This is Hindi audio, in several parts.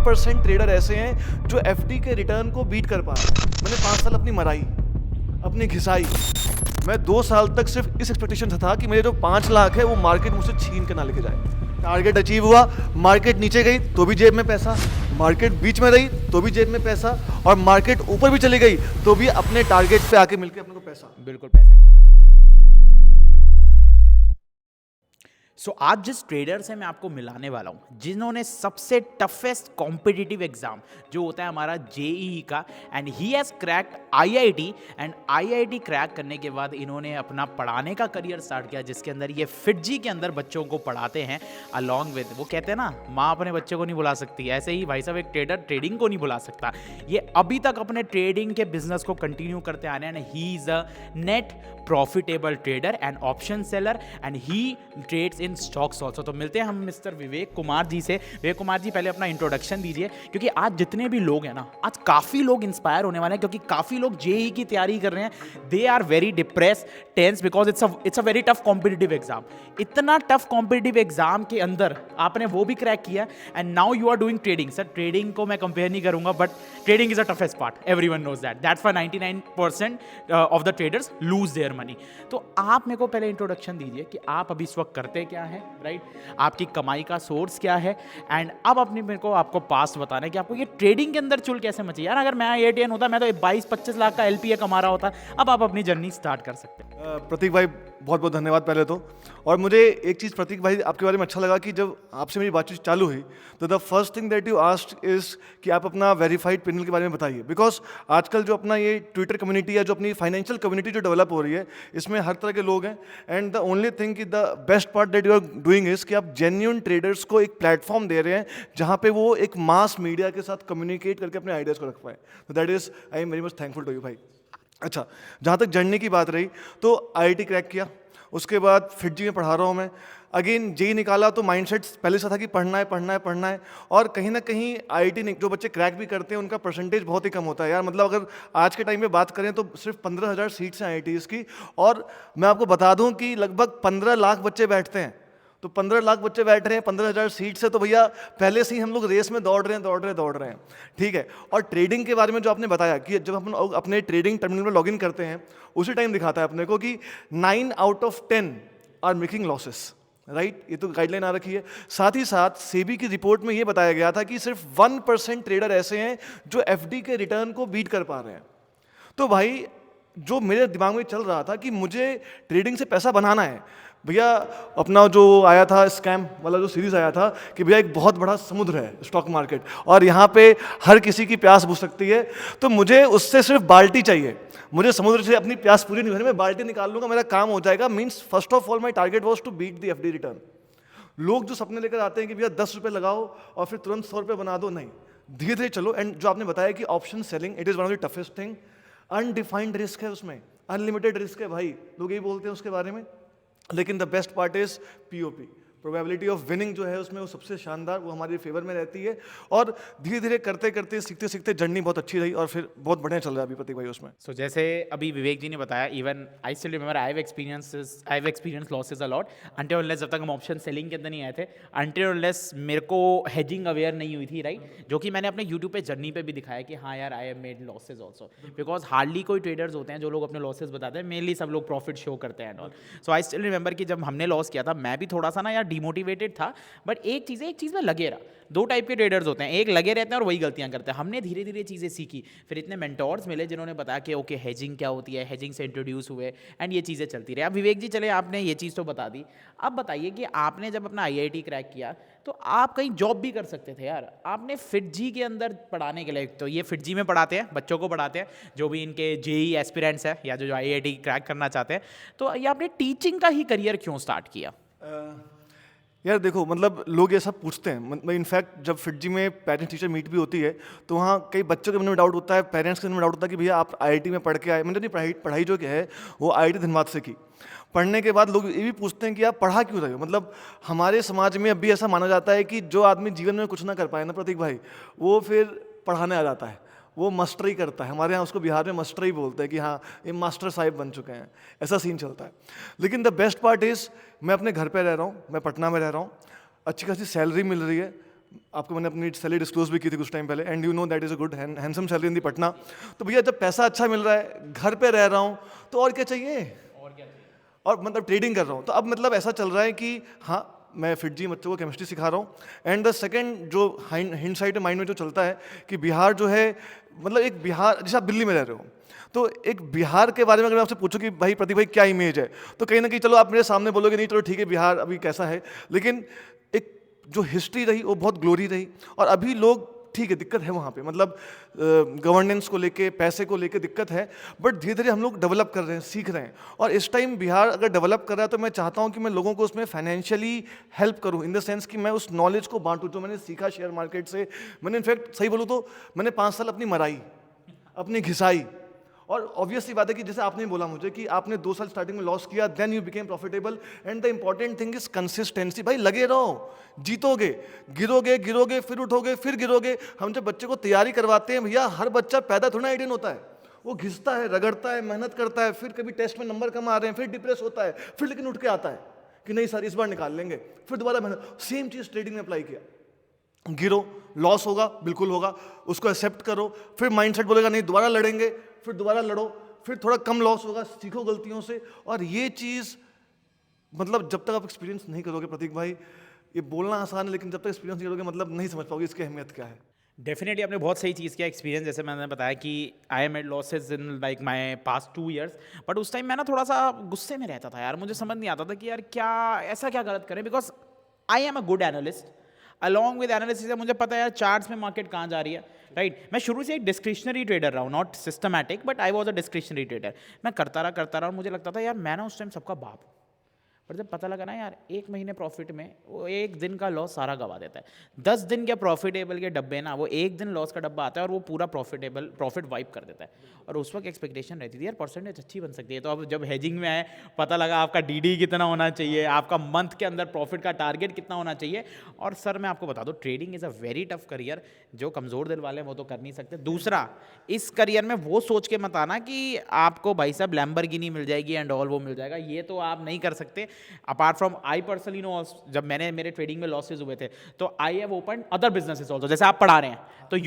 1% ट्रेडर ऐसे हैं जो एफडी के रिटर्न को बीट कर पा रहे हैं। मैंने 5 साल अपनी मराई, अपनी घिसाई, मैं 2 साल तक सिर्फ इस एक्सपेक्टेशन से था कि मेरे जो 5 लाख है वो मार्केट मुझसे छीन के ना लेके जाए। टारगेट अचीव हुआ, मार्केट नीचे गई तो भी जेब में पैसा, मार्केट बीच में रही तो भी जेब में पैसा, और मार्केट ऊपर भी चली गई तो भी अपने टारगेट पे आके मिलके अपने को पैसा। बिल्कुल पैसे। सो आज जिस ट्रेडर से मैं आपको मिलाने वाला हूँ, जिन्होंने सबसे टफेस्ट कॉम्पिटिटिव एग्जाम जो होता है हमारा जेईई का, and he has cracked IIT, and IIT crack करने के बाद इन्होंने अपना पढ़ाने का करियर स्टार्ट किया, जिसके अंदर ये फिटजी के अंदर बच्चों को पढ़ाते हैं अलॉन्ग विद, वो कहते हैं ना माँ अपने बच्चे को नहीं बुला सकती, ऐसे ही भाई साहब एक ट्रेडर ट्रेडिंग को नहीं बुला सकता। ये अभी तक अपने ट्रेडिंग के बिजनेस को कंटिन्यू करते आ रहे हैं, and he is a net profitable trader and option seller, and he trades in stocks also. तो मिलते हैं हम मिस्टर विवेक कुमार जी से। विवेक कुमार जी, पहले अपना इंट्रोडक्शन दीजिए, क्योंकि आज जितने भी लोग हैं ना, आज काफ़ी लोग इंस्पायर होने वाले हैं, क्योंकि काफ़ी लोग जेईई की तैयारी कर रहे हैं। They are very depress tense because it's a very tough competitive exam. इतना टफ कॉम्पिटिटिव एग्जाम के अंदर आपने वो भी क्रैक किया, and now you are doing trading. Sir trading को मैं कंपेयर नहीं करूंगा, but trading is a toughest part, everyone knows that, that's why 99% of the traders lose their money. तो आप मेरे को पहले इंट्रोडक्शन दीजिए कि आप अभी इस वक्त करते क्या है, राइट? आपकी कमाई का सोर्स क्या है, एंड अब अपनी मेरे को आपको पास्ट बताना है कि आपको ये ट्रेडिंग के अंदर चुल कैसे मची। यार अगर मैं एटीएन होता, मैं तो 22-25 लाख का एलपीए कमा रहा होता। अब आप अपनी जर्नी स्टार्ट कर सकते हैं। प्रतीक भाई बहुत बहुत धन्यवाद पहले तो। और मुझे एक चीज़ प्रतीक भाई आपके बारे में अच्छा लगा कि जब आपसे मेरी बातचीत चालू हुई तो the first thing that you asked is कि आप अपना वेरीफाइड पैनल के बारे में बताइए, बिकॉज आजकल जो अपना ये ट्विटर कम्युनिटी है, जो अपनी फाइनेंशियल कम्युनिटी जो डेवलप हो रही है, इसमें हर तरह के लोग हैं, एंड द ओनली थिंग कि the best part that you are doing is कि आप जेन्युइन ट्रेडर्स को एक प्लेटफॉर्म दे रहे हैं जहाँ पे वो एक मास मीडिया के साथ कम्युनिकेट करके अपने आइडियाज़ को रख पाए। तो that is I am very much thankful to you भाई। अच्छा, जहाँ तक जर्नी की बात रही तो आईआईटी क्रैक किया, उसके बाद फिटजी में पढ़ा रहा हूँ मैं। अगेन जेई निकाला तो माइंडसेट पहले से था कि पढ़ना है पढ़ना है पढ़ना है, और कहीं ना कहीं आईआईटी जो बच्चे क्रैक भी करते हैं उनका परसेंटेज बहुत ही कम होता है यार। मतलब अगर आज के टाइम में बात करें तो सिर्फ 15,000 सीट्स हैं आईआईटीज़ की, और मैं आपको बता दूं कि लगभग 15 लाख बच्चे बैठते हैं। तो 15 लाख बच्चे बैठ रहे हैं, 15,000 सीट से, तो भैया पहले से ही हम लोग रेस में दौड़ रहे हैं, ठीक है। और ट्रेडिंग के बारे में जो आपने बताया कि जब हम अपने ट्रेडिंग टर्मिनल में लॉगिन करते हैं उसी टाइम दिखाता है अपने को कि 9 out of 10 are making losses, right? ये तो गाइडलाइन आ रखी है। साथ ही साथ सेबी की रिपोर्ट में ये बताया गया था कि सिर्फ 1% ट्रेडर ऐसे हैं जो एफडी के रिटर्न को बीट कर पा रहे हैं। तो भाई जो मेरे दिमाग में चल रहा था कि मुझे ट्रेडिंग से पैसा बनाना है, भैया अपना जो आया था स्कैम वाला जो सीरीज आया था कि भैया एक बहुत बड़ा समुद्र है स्टॉक मार्केट, और यहाँ पे हर किसी की प्यास बुझ सकती है, तो मुझे उससे सिर्फ बाल्टी चाहिए। मुझे समुद्र से अपनी प्यास पूरी नहीं होनी, मैं बाल्टी निकाल लूँगा, मेरा काम हो जाएगा। Means first of all my target was to beat the FD return. लोग जो सपने लेकर आते हैं कि भैया 10 रुपये लगाओ और फिर तुरंत 100 रुपये बना दो, नहीं, धीरे धीरे चलो। एंड जो आपने बताया कि option selling, it is one of the toughest thing. Undefined risk है उसमें, अनलिमिटेड रिस्क है भाई, लोग यही बोलते हैं उसके बारे में। लेकिन the best part is POP, probability of winning जो है उसमें वो सबसे शानदार, वो हमारे फेवर में रहती है। और धीरे धीरे करते करते सीखते सीखते जर्नी बहुत अच्छी रही और फिर बहुत बढ़िया चल रहा है अभी प्रतीक भाई उसमें। सो जैसे अभी विवेक जी ने बताया, even I still remember I have experience losses a lot until unless, जब तक हम ऑप्शन सेलिंग के अंदर नहीं आए थे, अंटिल अनलेस मेरे को हेजिंग अवेयर नहीं हुई थी, राइट? जो कि मैंने अपने यूट्यूब पे जर्नी पे भी दिखाया कि हाँ यार I have made losses also, because hardly कोई ट्रेडर्स होते हैं जो लोग अपने लॉसेज बताते हैं, मेनली सब लोग प्रॉफिट शो करते हैं and all. So I still remember कि जब हमने लॉस किया था, मैं भी थोड़ा सा ना यार डिमोटिवेटेड था, बट एक चीज़ में लगे रहा। 2 टाइप के ट्रेडर्स होते हैं, एक लगे रहते हैं और वही गलतियां करते हैं। हमने धीरे धीरे चीज़ें सीखी, फिर इतने मेंटोर्स मिले जिन्होंने बताया कि ओके हेजिंग क्या होती है, हेजिंग से इंट्रोड्यूस हुए, एंड ये चीज़ें चलती रही। अब विवेक जी चले, आपने ये चीज़ तो बता दी, अब बताइए कि आपने जब अपना आईआईटी क्रैक किया तो आप कहीं जॉब भी कर सकते थे यार। आपने फिटजी के अंदर पढ़ाने के लिए, तो ये फिटजी में पढ़ाते हैं, बच्चों को पढ़ाते हैं जो भी इनके जेईई एस्पिरेंट्स है या जो आईआईटी क्रैक करना चाहते हैं, तो ये आपने टीचिंग का ही करियर क्यों स्टार्ट किया? यार देखो, मतलब लोग ये सब पूछते हैं, मतलब इनफैक्ट जब फिटजी में पेरेंट्स टीचर मीट भी होती है तो वहाँ कई बच्चों के मन में डाउट होता है, पेरेंट्स के मन में डाउट होता है कि भैया आप आईआईटी में पढ़ के आए। मैंने अपनी पढ़ाई जो कि है वो आईआईटी धनबाद से की। पढ़ने के बाद लोग ये भी पूछते हैं कि आप पढ़ा क्यों रहे हो। मतलब हमारे समाज में अभी ऐसा माना जाता है कि जो आदमी जीवन में कुछ ना कर पाए ना प्रतीक भाई, वो फिर पढ़ाने आ जाता है, वो मास्टरी करता है। हमारे यहाँ उसको बिहार में मास्टरी बोलते हैं कि हाँ ये मास्टर साहिब बन चुके हैं, ऐसा सीन चलता है। लेकिन द बेस्ट पार्ट इज़ मैं अपने घर पे रह रहा हूँ, मैं पटना में रह रहा हूँ, अच्छी खासी सैलरी मिल रही है, आपको मैंने अपनी सैलरी डिस्क्लोज भी की थी कुछ टाइम पहले, and you know that is a good handsome salary in the Patna. तो भैया जब पैसा अच्छा मिल रहा है, घर पे रह रहा हूँ, तो और क्या चाहिए? और मतलब ट्रेडिंग कर रहा हूँ, तो अब मतलब ऐसा चल रहा है कि हाँ मैं फिट जी बच्चों को केमिस्ट्री सिखा रहा हूँ। एंड द सेकंड जो हिंड साइड माइंड में जो चलता है कि बिहार जो है, मतलब एक बिहार, जैसे आप दिल्ली में रह रहे हो, तो एक बिहार के बारे में अगर मैं आपसे पूछूं कि भाई प्रतीक भाई क्या इमेज है, तो कहीं ना कहीं चलो आप मेरे सामने बोलोगे नहीं चलो ठीक है बिहार अभी कैसा है, लेकिन एक जो हिस्ट्री रही वो बहुत ग्लोरी रही। और अभी लोग ठीक है दिक्कत है वहाँ पे, मतलब गवर्नेंस को लेके, पैसे को लेके दिक्कत है, बट धीरे धीरे हम लोग डेवलप कर रहे हैं, सीख रहे हैं। और इस टाइम बिहार अगर डेवलप कर रहा है तो मैं चाहता हूँ कि मैं लोगों को उसमें फाइनेंशियली हेल्प करूँ, इन द सेंस कि मैं उस नॉलेज को बांटूँ जो मैंने सीखा शेयर मार्केट से। मैंने इनफैक्ट सही बोलूँ तो मैंने 5 साल अपनी मराई, अपनी घिसाई। और ऑब्वियसली बात है कि जैसे आपने बोला मुझे कि आपने 2 साल स्टार्टिंग में लॉस किया, then you became profitable, and the important thing is consistency. भाई लगे रहो, जीतोगे, गिरोगे गिरोगे फिर उठोगे फिर गिरोगे। हम जब बच्चे को तैयारी करवाते हैं भैया, हर बच्चा पैदा थोड़ा आइडियन होता है, वो घिसता है, रगड़ता है, मेहनत करता है, फिर कभी टेस्ट में नंबर कम आ रहे हैं, फिर डिप्रेस होता है, फिर लेकिन उठ के आता है कि नहीं सर इस बार निकाल लेंगे, फिर दोबारा मेहनत। सेम चीज़ ट्रेडिंग में अप्लाई किया, गिरो, लॉस होगा, बिल्कुल होगा, उसको एक्सेप्ट करो, फिर माइंडसेट बोलेगा नहीं दोबारा लड़ेंगे, फिर दोबारा लड़ो, फिर थोड़ा कम लॉस होगा, सीखो गलतियों से। और ये चीज़ मतलब जब तक आप एक्सपीरियंस नहीं करोगे प्रतीक भाई, ये बोलना आसान है लेकिन जब तक एक्सपीरियंस नहीं करोगे मतलब नहीं समझ पाओगे इसकी अहमियत क्या है। डेफिनेटली आपने बहुत सही चीज़ किया एक्सपीरियंस, जैसे मैंने बताया कि I made losses in like my past 2 years, but उस टाइम मैं ना थोड़ा सा गुस्से में रहता था यार, मुझे समझ नहीं आता था कि यार क्या ऐसा क्या गलत करें, because I am a good analyst. Along with analysis मुझे पता है यार चार्ट्स में मार्केट कहाँ जा रही है, राइट। मैं शुरू से एक डिस्क्रिशनरी ट्रेडर रहा हूँ, not systematic, but I was a discretionary trader. मैं करता रहा और मुझे लगता था यार मैं ना उस टाइम सबका बाप हूँ। पर जब पता लगा ना यार 1 महीने प्रॉफिट में वो 1 दिन का लॉस सारा गवा देता है। 10 दिन के प्रॉफिटेबल के डब्बे ना, वो 1 दिन लॉस का डब्बा आता है और वो पूरा प्रॉफिट वाइप कर देता है। और उस वक्त एक्सपेक्टेशन रहती थी यार परसेंटेज अच्छी बन सकती है। तो अब जब हेजिंग में आए, पता लगा आपका डीडी कितना होना चाहिए, आपका मंथ के अंदर प्रॉफिट का टारगेट कितना होना चाहिए। और सर मैं आपको बता दूं, trading is a very tough career, जो कमज़ोर दिल वाले हैं वो तो कर नहीं सकते। दूसरा, इस करियर में वो सोच के मत आना कि आपको भाई साहब लैम्बोर्गिनी मिल जाएगी एंड ऑल वो मिल जाएगा, ये तो आप नहीं कर सकते। Apart from I personally know, जब मैंने मेरे ट्रेडिंग में लॉसेज हुए थे तो I have open other businesses also. जैसे आप पढ़ा रहे हैं तो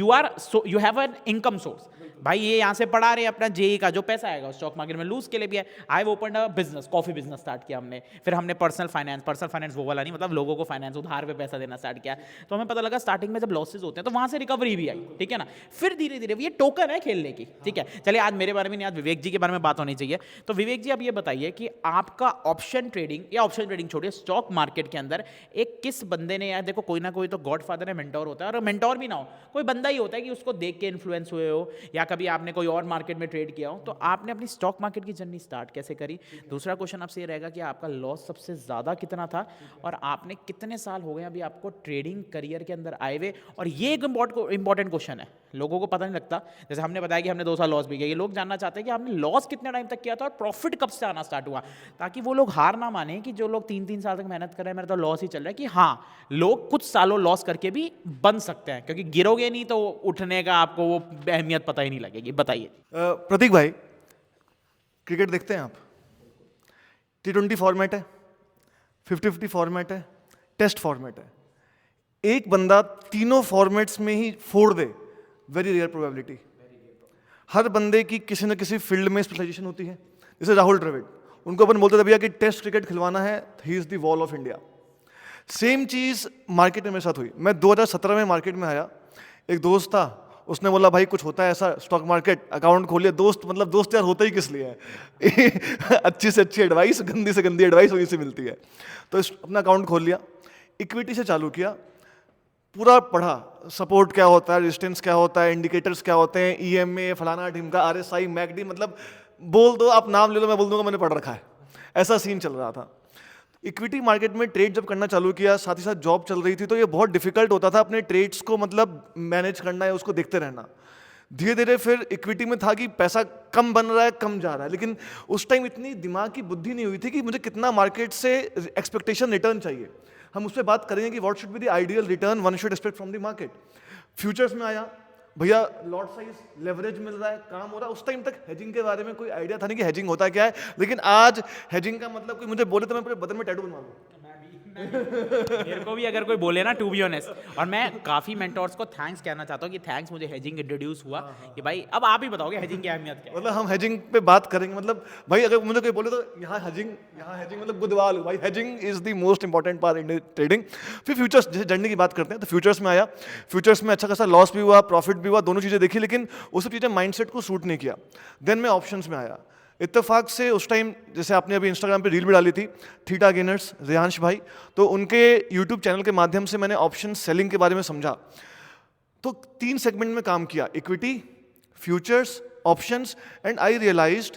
you have an income source. भाई ये यहाँ से पढ़ा रहे हैं, अपना जेई का जो पैसा आएगा स्टॉक मार्केट में लूज के लिए भी है। I have open a business, coffee business start किया हमने। फिर हमने पर्सनल फाइनेंस वो वाला नहीं, मतलब लोगों को फाइनेंस उधार पे पैसा देना स्टार्ट किया। तो हमें पता लगा स्टार्टिंग में जब लॉसेज होते हैं तो वहां से रिकवरी भी आई, ठीक है ना। फिर धीरे धीरे ये टोकन है खेलने की, ठीक है। चलिए आज मेरे बारे में नहीं, आज विवेक जी के बारे में बात होनी चाहिए। तो विवेक जी आप ये बताइए कि आपका ऑप्शन ट्रेडिंग, या ऑप्शन ट्रेडिंग छोड़िए, स्टॉक मार्केट के अंदर एक किस बंदे ने, यार देखो कोई ना कोई तो गॉड फादर है, मेंटोर होता है, और मेंटोर भी ना हो, कोई बंदा ही होता है कि उसको देख के इन्फ्लुएंस हुए हो, या कभी आपने कोई और मार्केट में ट्रेड किया हो। तो आपने अपनी स्टॉक मार्केट की जर्नी स्टार्ट कैसे करी? दूसरा क्वेश्चन आपसे ये रहेगा कि आपका लॉस सबसे ज़्यादा कितना था, और आपने कितने साल हो गए अभी आपको ट्रेडिंग करियर के अंदर आए हुए। और ये एक इंपॉर्टेंट क्वेश्चन है, लोगों को पता नहीं लगता। जैसे हमने बताया कि हमने 2 साल लॉस भी किया, ये लोग जानना चाहते हैं कि आपने लॉस कितने टाइम तक किया था और प्रॉफिट कब से आना स्टार्ट हुआ, ताकि वो लोग हार ना माने कि जो लोग 3-3 साल तक मेहनत कर रहे हैं मेरा तो लॉस ही चल रहा है। कि हाँ, लोग कुछ सालों लॉस करके भी बन सकते हैं, क्योंकि गिरोगे नहीं तो उठने का आपको वो अहमियत पता ही नहीं लगेगी। बताइए। प्रतीक भाई, क्रिकेट देखते हैं आप? T20 फॉर्मेट है, 50-50 फॉर्मेट है, टेस्ट फॉर्मेट है। एक बंदा तीनों फॉर्मेट्स में ही फोड़ दे, वेरी रेयर प्रोबेबिलिटी। हर बंदे की किसी न किसी फील्ड में स्पेशलाइजेशन होती है। जैसे राहुल द्रविड़, उनको अपन बोलते थे भैया कि टेस्ट क्रिकेट खिलवाना है, he is the wall of India. Same चीज मार्केट में मेरे साथ हुई। मैं 2017 में मार्केट में आया, एक दोस्त था, उसने बोला भाई कुछ होता है ऐसा स्टॉक मार्केट, अकाउंट खोलिए। दोस्त मतलब दोस्त यार होता ही किस लिए है अच्छी से अच्छी एडवाइस, गंदी से गंदी एडवाइस वहीं से मिलती है। तो अपना अकाउंट खोल लिया, इक्विटी से चालू किया, पूरा पढ़ा, सपोर्ट क्या होता है, रेजिस्टेंस क्या होता है, इंडिकेटर्स क्या होते हैं, ईएमए, फलाना ढिमका, आरएसआई, मैकडी, मतलब बोल दो आप, नाम ले लो, मैं बोल दूंगा मैंने पढ़ रखा है। ऐसा सीन चल रहा था। इक्विटी मार्केट में ट्रेड जब करना चालू किया, साथ ही साथ जॉब चल रही थी, तो ये बहुत डिफिकल्ट होता था अपने ट्रेड्स को मतलब मैनेज करना है, उसको देखते रहना। धीरे धीरे फिर इक्विटी में था कि पैसा कम बन रहा है, कम जा रहा है, लेकिन उस टाइम इतनी दिमाग की बुद्धि नहीं हुई थी कि मुझे कितना मार्केट से एक्सपेक्टेशन रिटर्न चाहिए। हम उस पर बात करेंगे कि what should be the ideal return one should expect from the market. Futures में आया, भैया लॉट साइज, लेवरेज मिल रहा है, काम हो रहा है। उस टाइम तक हेजिंग के बारे में कोई आइडिया था नहीं कि हेजिंग होता क्या है, लेकिन आज हेजिंग का मतलब कोई मुझे बोले तो मैं पूरे बदन में टैटू बनवा लूँ। मेरे को भी अगर कोई बोले ना, टू बी ऑनेस्ट, और मैं काफ़ी मेंटोर्स को थैंक्स कहना चाहता हूँ कि थैंक्स मुझे हेजिंग इंट्रोड्यूस हुआ कि भाई अब आप ही बताओगे हेजिंग की अहमियत क्या है। मतलब हम हेजिंग पे बात करेंगे, मतलब भाई अगर मुझे कोई बोले तो यहाँ हेजिंग मतलब गुदवाल भाई, hedging is the most important part in trading. फिर फ्यूचर्स, जैसे जर्नी की बात करते हैं तो फ्यूचर्स में आया, फ्यूचर्स में अच्छा खासा लॉस भी हुआ, प्रॉफिट भी हुआ, दोनों चीज़ें देखी, लेकिन वो सब चीज़ें माइंडसेट को सूट नहीं किया। देन मैं ऑप्शंस में आया। इत्तेफाक से उस टाइम, जैसे आपने अभी इंस्टाग्राम पे रील भी डाली थी, थीटा गेनर्स रियांश भाई, तो उनके यूट्यूब चैनल के माध्यम से मैंने ऑप्शन सेलिंग के बारे में समझा। तो 3 सेगमेंट में काम किया, equity, futures, options, and I realised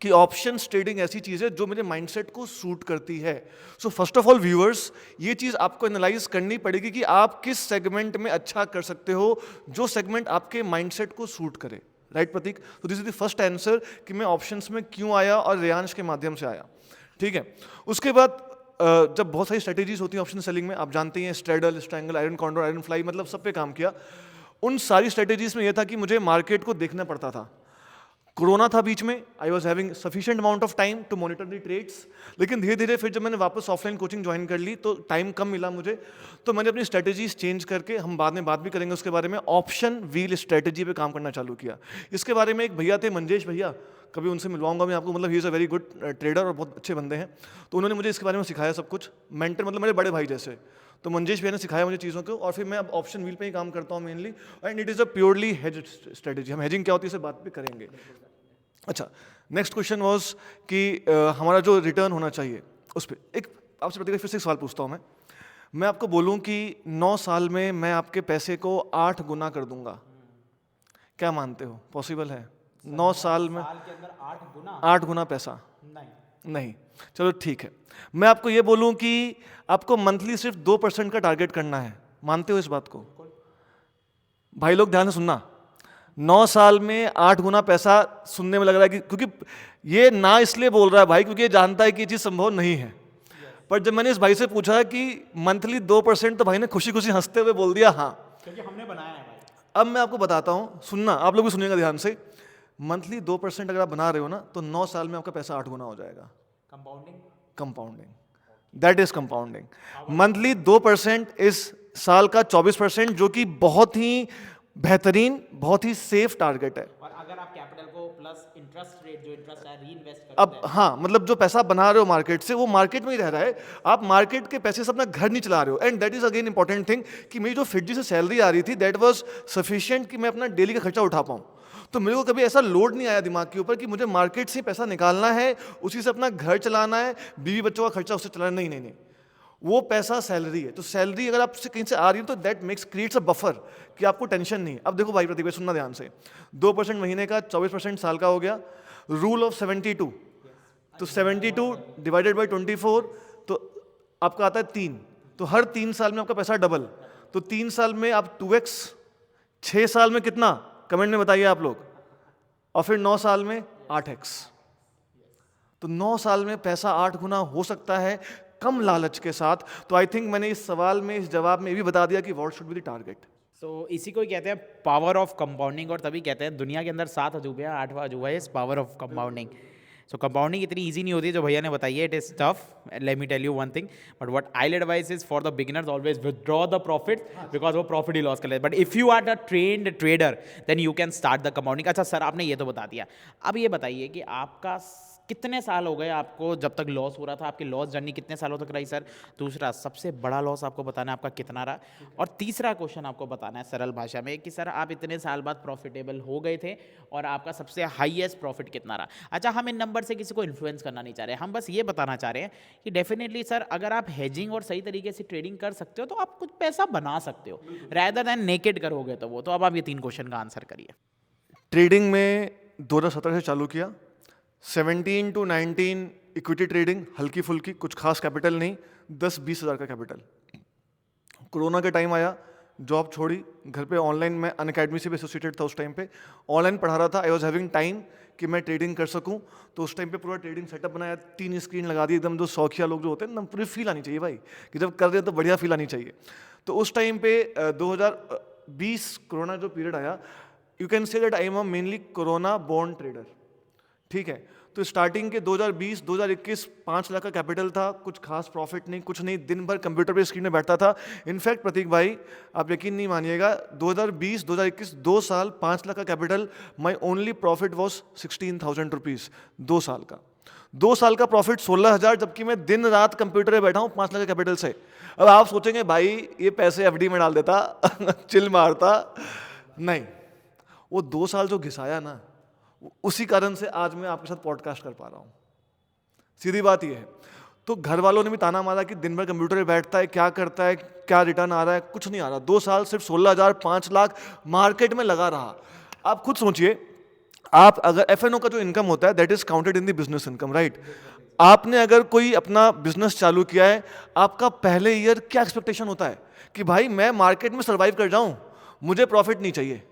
कि ऑप्शंस ट्रेडिंग ऐसी चीज़ है जो मेरे माइंडसेट को सूट करती है। So first of all viewers, ये चीज़ आपको एनालाइज करनी पड़ेगी कि आप किस सेगमेंट में अच्छा कर सकते हो, जो सेगमेंट आपके माइंडसेट को सूट करे। राइट प्रतीक? तो this is the first answer कि मैं ऑप्शंस में क्यों आया और रेयांश के माध्यम से आया। ठीक है, उसके बाद जब बहुत सारी स्ट्रेटेजीज होती हैं ऑप्शन सेलिंग में, आप जानते हैं straddle, strangle, iron condor, iron fly, मतलब सब पे काम किया। उन सारी स्ट्रेटेजीज में यह था कि मुझे मार्केट को देखना पड़ता था। कोरोना था बीच में, I was having sufficient amount of time to monitor the trades, लेकिन धीरे धीरे फिर जब मैंने वापस ऑफलाइन कोचिंग ज्वाइन कर ली तो टाइम कम मिला मुझे, तो मैंने अपनी स्ट्रेटेजीज चेंज करके, हम बाद में बात भी करेंगे उसके बारे में, ऑप्शन व्हील स्ट्रेटेजी पे काम करना चालू किया। इसके बारे में एक भैया थे, मंजेश भैया, कभी उनसे मिलवाऊंगा मैं आपको, मतलब ही is a very good trader और बहुत अच्छे बंदे हैं। तो उन्होंने मुझे इसके बारे में सिखाया सब कुछ, मेंटर मतलब मेरे बड़े भाई जैसे। तो मंजेश भैया ने सिखाया मुझे चीज़ों को, और फिर मैं अब ऑप्शन व्हील पे ही काम करता हूँ mainly, and it is a purely hedge strategy. हम हेजिंग क्या होती है इसे बात भी करेंगे। अच्छा, नेक्स्ट क्वेश्चन वाज कि हमारा जो रिटर्न होना चाहिए उस पर एक आपसे प्रतिक्रिया, फिर से एक सवाल पूछता हूँ मैं आपको बोलूँ कि 9 साल में मैं आपके पैसे को 8 गुना कर दूंगा, क्या मानते हो पॉसिबल है? 9 साल में साल के अंदर 8 गुना? 8 गुना पैसा नहीं। नहीं। चलो ठीक है, मैं आपको ये बोलूँ कि आपको मंथली सिर्फ 2% का टारगेट करना है, मानते हो इस बात को? भाई लोग ध्यान से सुनना, 9 साल में 8 गुना पैसा सुनने में लग रहा है कि, क्योंकि ये ना इसलिए बोल रहा है भाई क्योंकि ये जानता है कि ये चीज़ संभव नहीं है। पर जब मैंने इस भाई से पूछा कि मंथली 2%, तो भाई ने खुशी खुशी हंसते हुए बोल दिया हाँ, क्योंकि हमने बनाया है भाई। अब मैं आपको बताता हूँ, सुनना, आप लोग भी सुनिएगा ध्यान से। मंथली 2% अगर आप बना रहे हो ना, तो 9 साल में आपका पैसा 8 गुना हो जाएगा। Compounding, that is compounding. Monthly 2% इस साल का 24%, जो कि बहुत ही बेहतरीन, बहुत ही सेफ टारगेट है। और अगर आप कैपिटल को प्लस इंटरेस्ट रेट, जो इंटरेस्ट है, रीइन्वेस्ट करते अब हाँ, मतलब जो पैसा बना रहे हो मार्केट से, वो मार्केट में ही रह रहा है, आप मार्केट के पैसे से अपना घर नहीं चला रहे हो। And that is again important thing कि मेरी जो फिटजी से सैलरी आ रही थी, दैट वाज सफिशिएंट कि मैं अपना डेली का खर्चा उठा पाऊँ। तो मेरे को कभी ऐसा लोड नहीं आया दिमाग के ऊपर कि मुझे मार्केट से पैसा निकालना है, उसी से अपना घर चलाना है, बीवी बच्चों का खर्चा उससे चलाना, नहीं नहीं नहीं, वो पैसा सैलरी है। तो सैलरी अगर आपसे कहीं से आ रही है तो that makes creates a buffer कि आपको टेंशन नहीं है। अब देखो भाई प्रतीक, सुनना ध्यान से, 2% महीने का, 24% साल का हो गया, रूल ऑफ 72, तो 72 डिवाइडेड बाई 24, तो आपका आता है 3, तो हर 3 साल में आपका पैसा डबल, तो 3 साल में आप 2x, 6 साल में कितना, कमेंट में बताइए आप लोग, और फिर 9 साल में 8x। तो 9 साल में पैसा 8 गुना हो सकता है कम लालच के साथ। तो आई थिंक मैंने इस सवाल में, इस जवाब में ये भी बता दिया कि what should be the target. So इसी को ही कहते हैं पावर ऑफ कंपाउंडिंग, और तभी कहते हैं दुनिया के अंदर 7 अजूबे हैं, 8वां अजूबा है इस power of compounding. So compounding इतनी ईजी नहीं होती है जो भैया ने बताई है, it is tough, let me tell you one thing, but what I advise is for the beginners, always withdraw the profit, because वो प्रॉफिट ही लॉस कर लेते, but if you are the trend trader then you can start the compounding. अच्छा सर, आपने ये तो बता दिया, अब ये बताइए कि आपका कितने साल हो गए आपको जब तक लॉस हो रहा था, आपकी लॉस जर्नी कितने सालों तक रही सर? दूसरा, सबसे बड़ा लॉस आपको बताना है आपका कितना रहा, और तीसरा क्वेश्चन आपको बताना है सरल भाषा में कि सर आप इतने साल बाद प्रॉफिटेबल हो गए थे और आपका सबसे हाईएस्ट प्रॉफिट कितना रहा। अच्छा, हम इन नंबर से किसी को इन्फ्लुएंस करना नहीं चाह रहे, हम बस ये बताना चाह रहे हैं कि डेफिनेटली सर अगर आप हेजिंग और सही तरीके से ट्रेडिंग कर सकते हो तो आप कुछ पैसा बना सकते हो, रैदर देन नेकेड करोगे तो वो। तो अब आप ये 3 क्वेश्चन का आंसर करिए। ट्रेडिंग में 2017 से चालू किया, 17 to 19 इक्विटी ट्रेडिंग, हल्की फुल्की, कुछ खास कैपिटल नहीं, 10-20 हज़ार का कैपिटल। कोरोना के टाइम आया, जॉब छोड़ी, घर पे ऑनलाइन, मैं अनअकैडमी से भी एसोसिएटेड था उस टाइम पे, ऑनलाइन पढ़ा रहा था, आई वॉज हैविंग टाइम कि मैं ट्रेडिंग कर सकूं। तो उस टाइम पे पूरा ट्रेडिंग सेटअप बनाया, 3 स्क्रीन लगा दी, एकदम जो शौकिया लोग जो होते हैं ना, पूरी फील आनी चाहिए भाई कि जब कर रहे हैं तो बढ़िया फील आनी चाहिए। तो उस टाइम पे 2020 कोरोना जो पीरियड आया, you can say that I am a mainly corona born trader. ठीक है, तो स्टार्टिंग के 2020 2021 5 लाख का कैपिटल था, कुछ खास प्रॉफिट नहीं, कुछ नहीं, दिन भर कंप्यूटर पे स्क्रीन में बैठता था। इनफैक्ट प्रतीक भाई आप यकीन नहीं मानिएगा, 2020 2021 2 साल 5 लाख का capital, my only profit was 16,000 rupees 2 साल का। 2 साल का प्रॉफिट 16,000, जबकि मैं दिन रात कंप्यूटर पे बैठा हूँ 5 लाख के कैपिटल से। अब आप सोचेंगे भाई ये पैसे एफडी में डाल देता चिल मारता, नहीं, वो 2 साल जो घिसाया ना, उसी कारण से आज मैं आपके साथ पॉडकास्ट कर पा रहा हूँ। सीधी बात ये है। तो घर वालों ने भी ताना मारा कि दिन भर कंप्यूटर पे बैठता है, क्या करता है, क्या रिटर्न आ रहा है, कुछ नहीं आ रहा। 2 साल सिर्फ 16,000 5 लाख मार्केट में लगा रहा। आप खुद सोचिए, आप अगर एफएनओ का जो इनकम होता है that is counted in the business income, right. आपने अगर कोई अपना बिजनेस चालू किया है, आपका पहले ईयर क्या एक्सपेक्टेशन होता है कि भाई मैं मार्केट में सर्वाइव कर जाऊं, मुझे प्रॉफिट नहीं चाहिए।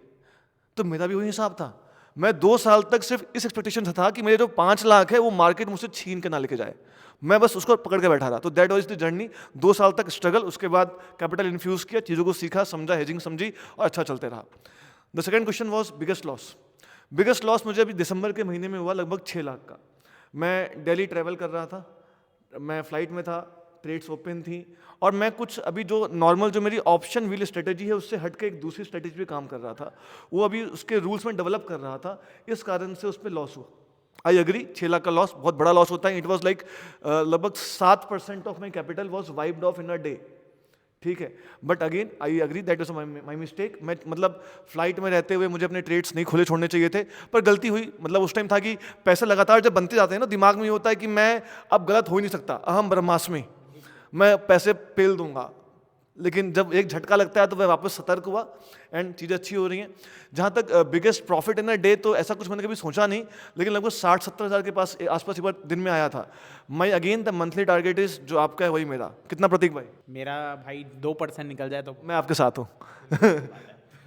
तो मेरा भी वही हिसाब था। मैं 2 साल तक सिर्फ इस एक्सपेक्टेशन से था कि मेरे जो 5 लाख है वो मार्केट मुझसे छीन के ना लेके जाए, मैं बस उसको पकड़ के बैठा रहा। तो दैट वाज द जर्नी। 2 साल तक स्ट्रगल, उसके बाद कैपिटल इन्फ्यूज किया, चीज़ों को सीखा, समझा, हेजिंग समझी और अच्छा चलते रहा। The second question was biggest loss. Biggest loss मुझे अभी दिसंबर के महीने में हुआ, लगभग 6 लाख का। मैं दिल्ली ट्रैवल कर रहा था, मैं फ्लाइट में था, ट्रेड्स ओपन थी, और मैं कुछ अभी जो नॉर्मल जो मेरी ऑप्शन व्हील स्ट्रेटेजी है उससे हट के एक दूसरी स्ट्रेटेजी पे काम कर रहा था, वो अभी उसके रूल्स में डेवलप कर रहा था, इस कारण से उस पर लॉस हुआ। आई अग्री, 6 लाख का लॉस बहुत बड़ा लॉस होता है। इट वॉज लाइक लगभग 7% of my capital was wiped off in a day, ठीक है। But again I agree that is my mistake. मैं मतलब फ्लाइट में रहते हुए मुझे अपने ट्रेड्स नहीं खुले छोड़ने चाहिए थे, पर गलती हुई। मतलब उस टाइम था कि पैसे लगातार जब बनते जाते हैं ना, दिमाग में ये होता है कि मैं अब गलत हो ही नहीं सकता, अहम ब्रह्मास्मि, मैं पैसे पेल दूंगा। लेकिन जब एक झटका लगता है तो वह वापस सतर्क हुआ एंड चीज़ें अच्छी हो रही हैं। जहाँ तक biggest profit in a day, तो ऐसा कुछ मैंने कभी सोचा नहीं, लेकिन लगभग 60-70 हज़ार के पास आसपास एक बार दिन में आया था। माई again the monthly target is, जो आपका है वही मेरा। कितना प्रतीक भाई? मेरा भाई 2% निकल जाए तो मैं आपके साथ हूँ।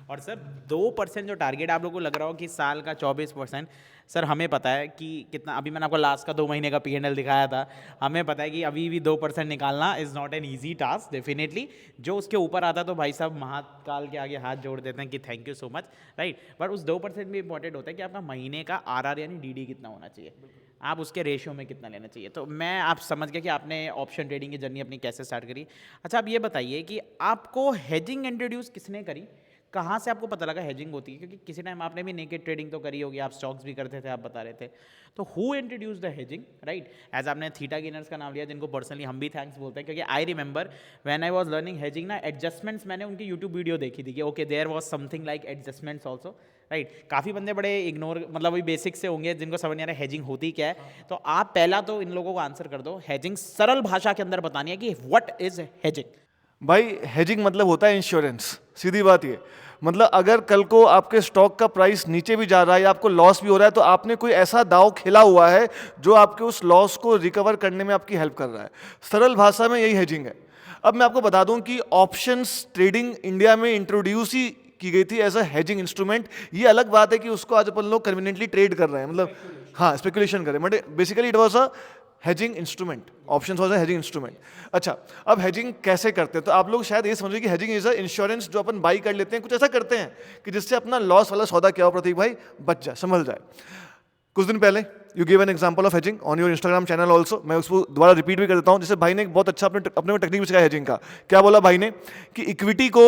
और सर 2% जो टारगेट आप लोगों को लग रहा हो कि साल का 24%, सर हमें पता है कि कितना, अभी मैंने आपको लास्ट का 2 महीने का P&L दिखाया था, हमें पता है कि अभी भी 2% निकालना is not an easy task definitely. जो उसके ऊपर आता तो भाई साहब महाकाल के आगे हाथ जोड़ देते हैं कि thank you so much, right. But उस 2% भी इंपॉर्टेंट होता है कि आपका महीने का RR यानी DD कितना होना चाहिए, आप उसके रेशियो में कितना लेना चाहिए। तो मैं आप समझ गया कि आपने ऑप्शन ट्रेडिंग की जर्नी अपनी कैसे स्टार्ट करी। अच्छा, आप ये बताइए कि आपको हेजिंग इंट्रोड्यूस किसने करी, कहाँ से आपको पता लगा हेजिंग होती है? क्योंकि किसी टाइम आपने भी नेकेड ट्रेडिंग तो करी होगी, आप स्टॉक्स भी करते थे, आप बता रहे थे। तो who introduce the hedging, right. As आपने थीटा गेनर्स का नाम लिया, जिनको पर्सनली हम भी थैंक्स बोलते हैं, क्योंकि I remember when I was learning hedging ना, एडजस्टमेंट्स मैंने उनकी यूट्यूब वीडियो देखी थी कि okay there was something like adjustments also, right. काफ़ी बंदे बड़े इग्नोर, मतलब वही बेसिक से होंगे जिनको समझ नहीं आ रहा हेजिंग होती क्या है। तो आप पहला तो इन लोगों को आंसर कर दो, हेजिंग सरल भाषा के अंदर बतानी है कि व्हाट इज हेजिंग। भाई हेजिंग मतलब होता है इंश्योरेंस, सीधी बात ये। मतलब अगर कल को आपके स्टॉक का प्राइस नीचे भी जा रहा है या आपको लॉस भी हो रहा है, तो आपने कोई ऐसा दाव खेला हुआ है जो आपके उस लॉस को रिकवर करने में आपकी हेल्प कर रहा है। सरल भाषा में यही हेजिंग है। अब मैं आपको बता दूं कि ऑप्शंस ट्रेडिंग इंडिया में इंट्रोड्यूस ही की गई थी एज अ हेजिंग इंस्ट्रूमेंट। ये अलग बात है कि उसको आज अपन लोग कन्वीनियंटली ट्रेड कर रहे हैं, मतलब हाँ स्पेकुलेशन करें, but basically it was a hedging instrument, options was a hedging instrument. अच्छा, अब हेजिंग कैसे करते हैं? तो आप लोग शायद ये समझिए कि हेजिंग इज अ इंश्योरेंस जो अपन बाई कर लेते हैं, कुछ ऐसा करते हैं कि जिससे अपना लॉस वाला सौदा क्या हो प्रतीक भाई, बच जाए, संभल जाए। कुछ दिन पहले you give an example of hedging on your Instagram channel also, मैं उसको दोबारा रिपीट भी कर देता हूँ। जैसे भाई ने एक बहुत अच्छा अपने टेक्निक भी सिखाया हेजिंग का। क्या बोला भाई ने कि इक्विटी को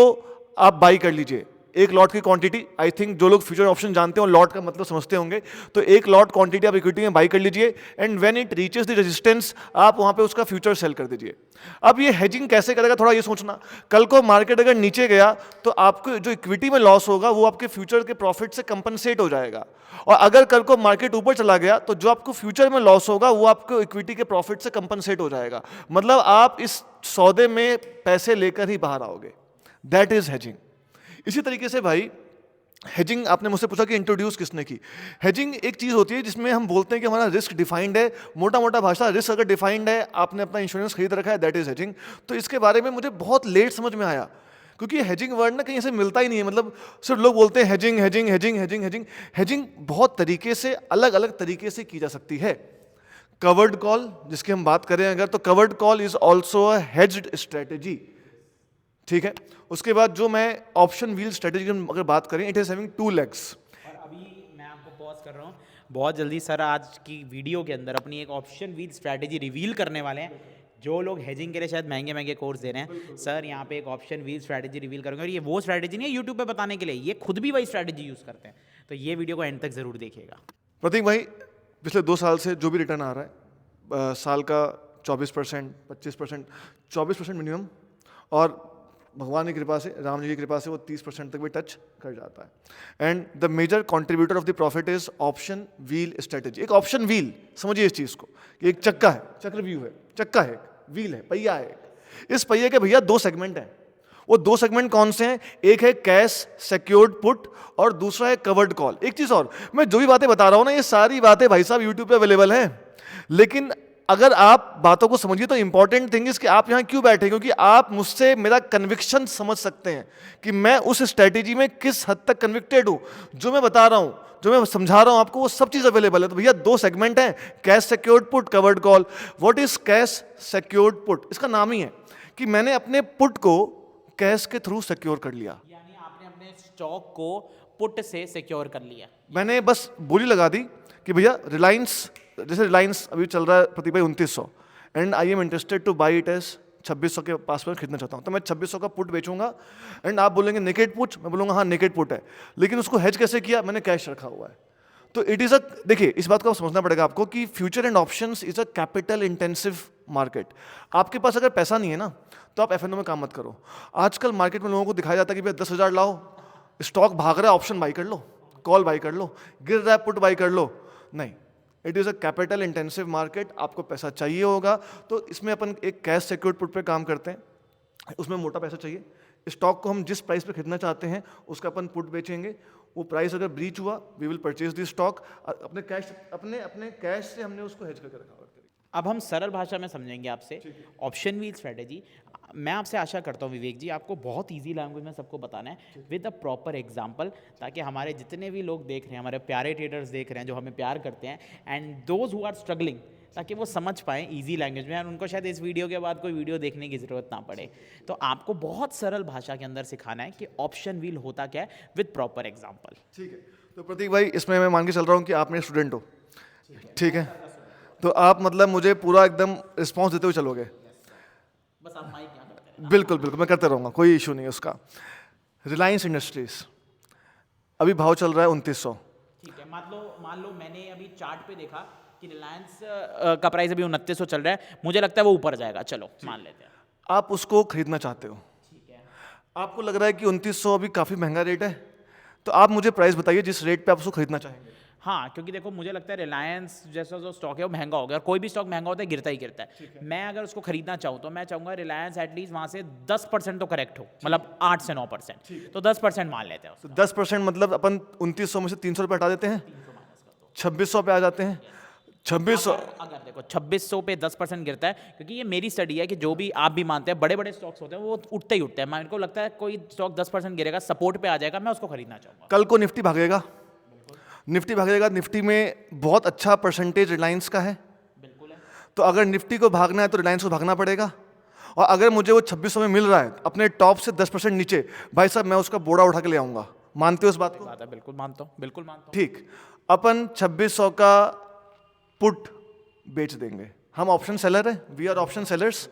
आप बाई कर लीजिए, एक लॉट की क्वांटिटी, आई थिंक जो लोग फ्यूचर ऑप्शन जानते हो लॉट का मतलब समझते होंगे, तो एक लॉट क्वांटिटी आप इक्विटी में बाई कर लीजिए and when it reaches the resistance आप वहां पे उसका फ्यूचर सेल कर दीजिए। अब ये हेजिंग कैसे करेगा, थोड़ा ये सोचना। कल को मार्केट अगर नीचे गया तो आपको जो इक्विटी में लॉस होगा वो आपके फ्यूचर के प्रॉफिट से कंपनसेट हो जाएगा, और अगर कल को मार्केट ऊपर चला गया तो जो आपको फ्यूचर में लॉस होगा वो आपको इक्विटी के प्रॉफिट से कंपनसेट हो जाएगा। मतलब आप इस सौदे में पैसे लेकर ही बाहर आओगे, दैट इज हेजिंग। इसी तरीके से भाई हेजिंग, आपने मुझसे पूछा कि इंट्रोड्यूस किसने की। हेजिंग एक चीज़ होती है जिसमें हम बोलते हैं कि हमारा रिस्क डिफाइंड है, मोटा मोटा भाषा, रिस्क अगर डिफाइंड है, आपने अपना इंश्योरेंस खरीद रखा है, दैट इज हेजिंग। तो इसके बारे में मुझे बहुत लेट समझ में आया, क्योंकि हेजिंग वर्ड ना कहीं से मिलता ही नहीं है। मतलब सिर्फ लोग बोलते हैं hedging hedging hedging hedging hedging. Hedging बहुत तरीके से, अलग अलग तरीके से की जा सकती है। कवर्ड कॉल जिसकी हम बात करें अगर, तो covered call is also a hedged strategy, ठीक है। उसके बाद जो मैं ऑप्शन व्हील स्ट्रेटेजी की अगर बात करें, इट इज हैविंग 2 legs। और अभी मैं आपको पॉज कर रहा हूँ, बहुत जल्दी सर आज की वीडियो के अंदर अपनी एक ऑप्शन व्हील स्ट्रैटेजी रिवील करने वाले हैं। जो लोग हेजिंग के लिए शायद महंगे महंगे कोर्स दे रहे हैं, सर यहाँ पे एक ऑप्शन व्हील स्ट्रैटेजी रिवील करेंगे। और ये वो स्ट्रैटेजी नहीं है यूट्यूब पे बताने के लिए, ये खुद भी वही स्ट्रैटेजी यूज़ करते हैं। तो ये वीडियो को एंड तक ज़रूर देखिएगा। प्रतीक भाई, पिछले 2 साल से जो भी रिटर्न आ रहा है साल का 24%, 25%, 24% मिनिमम, और भगवान की कृपा से, राम जी की कृपा से वो 30% तक भी टच कर जाता है। And the major contributor of the profit is option wheel strategy. एक ऑप्शन व्हील समझिए इस चीज़ को, कि एक चक्का है, चक्रव्यूह है, चक्का है, व्हील है, पहिया है। इस पहिए के भैया 2 सेगमेंट हैं। वो 2 सेगमेंट कौन से हैं? एक है कैश सिक्योर्ड पुट और दूसरा है कवर्ड कॉल। एक चीज़ और, मैं जो भी बातें बता रहा हूँ ना, ये सारी बातें भाई साहब यूट्यूब पे अवेलेबल हैं, लेकिन अगर आप बातों को समझिए तो इंपॉर्टेंट थिंग इज कि आप यहाँ क्यों बैठे, क्योंकि आप मुझसे मेरा कन्विक्शन समझ सकते हैं कि मैं उस स्ट्रेटेजी में किस हद तक कन्विक्टेड हूँ। जो मैं बता रहा हूँ, जो मैं समझा रहा हूँ आपको, वो सब चीज़ अवेलेबल है। तो भैया 2 सेगमेंट हैं, cash secured put, covered call. What is cash secured put? इसका नाम ही है कि मैंने अपने पुट को कैश के थ्रू सिक्योर कर लिया, यानी आपने अपने स्टॉक को पुट से सिक्योर कर लिया। मैंने बस बोली लगा दी कि भैया रिलायंस, जैसे रिलायंस अभी चल रहा है प्रतीक भाई 2900, and I am interested to buy it as 2600 के पास में खरीदना चाहता हूँ, तो मैं 2600 का पुट बेचूंगा। एंड आप बोलेंगे नेकेड पुट, मैं बोलूँगा हाँ नेकेड पुट है, लेकिन उसको हेज कैसे किया? मैंने कैश रखा हुआ है। तो इट इज़ अ, देखिए इस बात को समझना पड़ेगा आपको कि future and options is a capital intensive market. आपके पास अगर पैसा नहीं है ना, तो आप एफएनओ में काम मत करो। आजकल मार्केट में लोगों को दिखाया जाता है कि भैया 10,000 लाओ, स्टॉक भाग रहा है, ऑप्शन बाई कर लो, कॉल बाई कर लो, गिर रहा है पुट बाई कर लो। नहीं, it is a capital intensive market. आपको पैसा चाहिए होगा, तो इसमें अपन एक कैश सिक्योर्ड पुट पे काम करते हैं। उसमें मोटा पैसा चाहिए। स्टॉक को हम जिस प्राइस पे खरीदना चाहते हैं उसका अपन पुट बेचेंगे। वो प्राइस अगर ब्रीच हुआ, we will purchase the stock. अपने कैश से हमने उसको हेज करके रखा हुआ है। अब हम सरल भाषा में समझेंगे आपसे ऑप्शन व्हील स्ट्रेटेजी। मैं आपसे आशा करता हूँ विवेक जी, आपको बहुत इजी लैंग्वेज में सबको बताना है विद अ प्रॉपर एग्जांपल, ताकि हमारे जितने भी लोग देख रहे हैं, हमारे प्यारे ट्रेडर्स देख रहे हैं जो हमें प्यार करते हैं, and those who are struggling, ताकि वो समझ पाएँ इजी लैंग्वेज में, और उनको शायद इस वीडियो के बाद कोई वीडियो देखने की ज़रूरत ना पड़े। तो आपको बहुत सरल भाषा के अंदर सिखाना है कि ऑप्शन व्हील होता क्या है विद प्रॉपर एग्जाम्पल। ठीक है, तो प्रतीक भाई इसमें मैं मान के चल रहा हूँ कि आप मेरे स्टूडेंट हो, ठीक है? तो आप मतलब मुझे पूरा एकदम रिस्पॉन्स देते हुए चलोगे। बस आप माइक यहाँ करते हैं। बिल्कुल बिल्कुल, मैं करते रहूँगा, कोई इशू नहीं है उसका। रिलायंस इंडस्ट्रीज अभी भाव चल रहा है 2900। ठीक है, मान लो मैंने अभी चार्ट पे देखा कि रिलायंस का प्राइस अभी 2900 चल रहा है, मुझे लगता है वो ऊपर जाएगा, चलो मान लेते हैं। आप उसको खरीदना चाहते हो, ठीक है, आपको लग रहा है कि 2900 अभी काफ़ी महंगा रेट है, तो आप मुझे प्राइस बताइए जिस रेट पे आप उसको खरीदना चाहेंगे। हाँ, क्योंकि देखो मुझे लगता है रिलायंस जैसा जो स्टॉक है वो महंगा हो गया, और कोई भी स्टॉक महंगा होता है गिरता ही गिरता है। मैं अगर उसको खरीदना चाहूँ तो मैं चाहूँगा रिलायंस एटलीस्ट वहाँ से 10% तो करेक्ट हो, मतलब 8 से 9%, तो 10% मान लेते हैं। तो 10% मतलब अपन 2900 में से 300 रुपये हटा देते हैं, 2600 पे आ जाते हैं। 2600 अगर देखो 2600 पे 10% गिरता है, क्योंकि ये मेरी स्टडी है कि जो भी आप भी मानते हैं बड़े बड़े स्टॉक्स होते हैं वो उठते ही उठते हैं, मेरे को लगता है कोई स्टॉक 10% गिरेगा, सपोर्ट पे आ जाएगा, मैं उसको खरीदना चाहूँगा। कल को निफ्टी भागेगा, निफ्टी भागेगा, निफ्टी में बहुत अच्छा परसेंटेज रिलायंस का है, बिल्कुल है। तो अगर निफ्टी को भागना है तो रिलायंस को भागना पड़ेगा। और अगर मुझे वो 2600 में मिल रहा है अपने टॉप से 10% नीचे, भाई साहब मैं उसका बोरा उठा के ले आऊँगा। मानते हो इस बात को? बात है, बिल्कुल मानता हूँ, बिल्कुल मानता हूँ। ठीक, अपन 2600 का पुट बेच देंगे। हम ऑप्शन सेलर हैं, we are option sellers,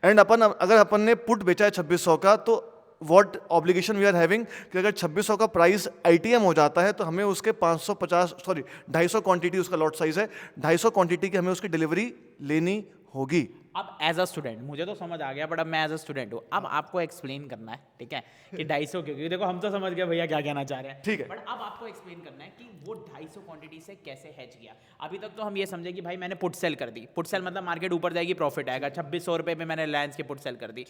and अगर अपन ने पुट बेचा है 2600 का, तो what obligation we are having कि अगर 2600 का प्राइस आईटीएम हो जाता है तो हमें उसके 250 क्वांटिटी उसका लॉट साइज है, 250 क्वांटिटी की हमें उसकी डिलीवरी लेनी होगी। अब एज अ स्टूडेंट मुझे तो समझ आ गया, बट अब मैं एज अ स्टूडेंट हूँ, अब आपको एक्सप्लेन करना है, ठीक है, कि 250 क्योंकि देखो हम तो समझ गए भैया क्या कहना चाह रहे हैं, ठीक है। बट अब आपको एक्सप्लेन करना है कि वो 250 क्वांटिटी से कैसे हेज किया। अभी तक तो हम ये समझे कि भाई मैंने पुट सेल कर दी, पुट सेल मतलब मार्केट ऊपर जाएगी प्रॉफिट आएगा, 2600 रुपये पे मैंने रिलायंस की पुट सेल कर दी।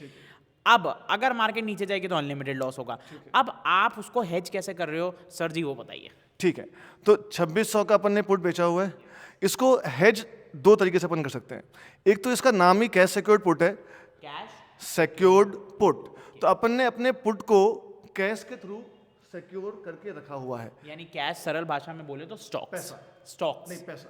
अब अगर मार्केट नीचे जाएगी तो अनलिमिटेड लॉस होगा। अब आप उसको हेज कैसे कर रहे हो सर जी, वो बताइए। ठीक है, तो 2600 का अपन ने पुट बेचा हुआ है, इसको हेज 2 तरीके से अपन कर सकते हैं। एक तो इसका नाम ही कैश सिक्योर्ड पुट है, कैश सिक्योर्ड पुट, तो अपन ने अपने पुट को कैश के थ्रू सिक्योर करके रखा हुआ है। यानी कैश सरल भाषा में बोले तो स्टॉक, पैसा। स्टॉक नहीं, पैसा,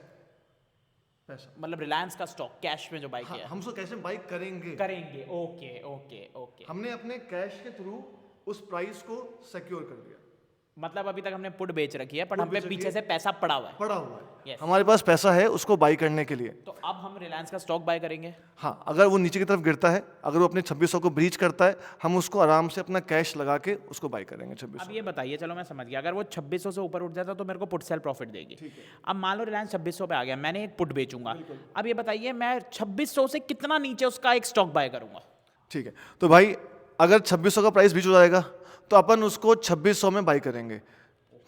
पैसा मतलब रिलायंस का स्टॉक कैश में जो बाई किया हम उसको कैसे बाई करेंगे? करेंगे। ओके ओके ओके, हमने अपने कैश के थ्रू उस प्राइस को सिक्योर कर दिया। मतलब अभी तक हमने पुट बेच रखी है, पर हम पे पीछे से पैसा पड़ा हुआ है। पड़ा हुआ है, Yes. हमारे पास पैसा है उसको बाई करने के लिए। तो अब हम रिलायंस का स्टॉक बाय करेंगे। हाँ, अगर वो नीचे की तरफ गिरता है, अगर वो अपने 2600 को ब्रीच करता है, हम उसको आराम से अपना कैश लगा के उसको बाई करेंगे 2600। अब ये बताइए, चलो मैं समझ गया, अगर वो 2600 से ऊपर उठ जाता तो मेरे को पुट सेल प्रॉफिट देगी। अब मान लो रिलायंस 2600 पे आ गया, मैंने एक पुट बेचूंगा। अब ये बताइए मैं 2600 से कितना नीचे उसका एक स्टॉक बाय करूंगा? ठीक है, तो भाई अगर 2600 का प्राइस बीच हो जाएगा तो अपन उसको 2600 में बाई करेंगे।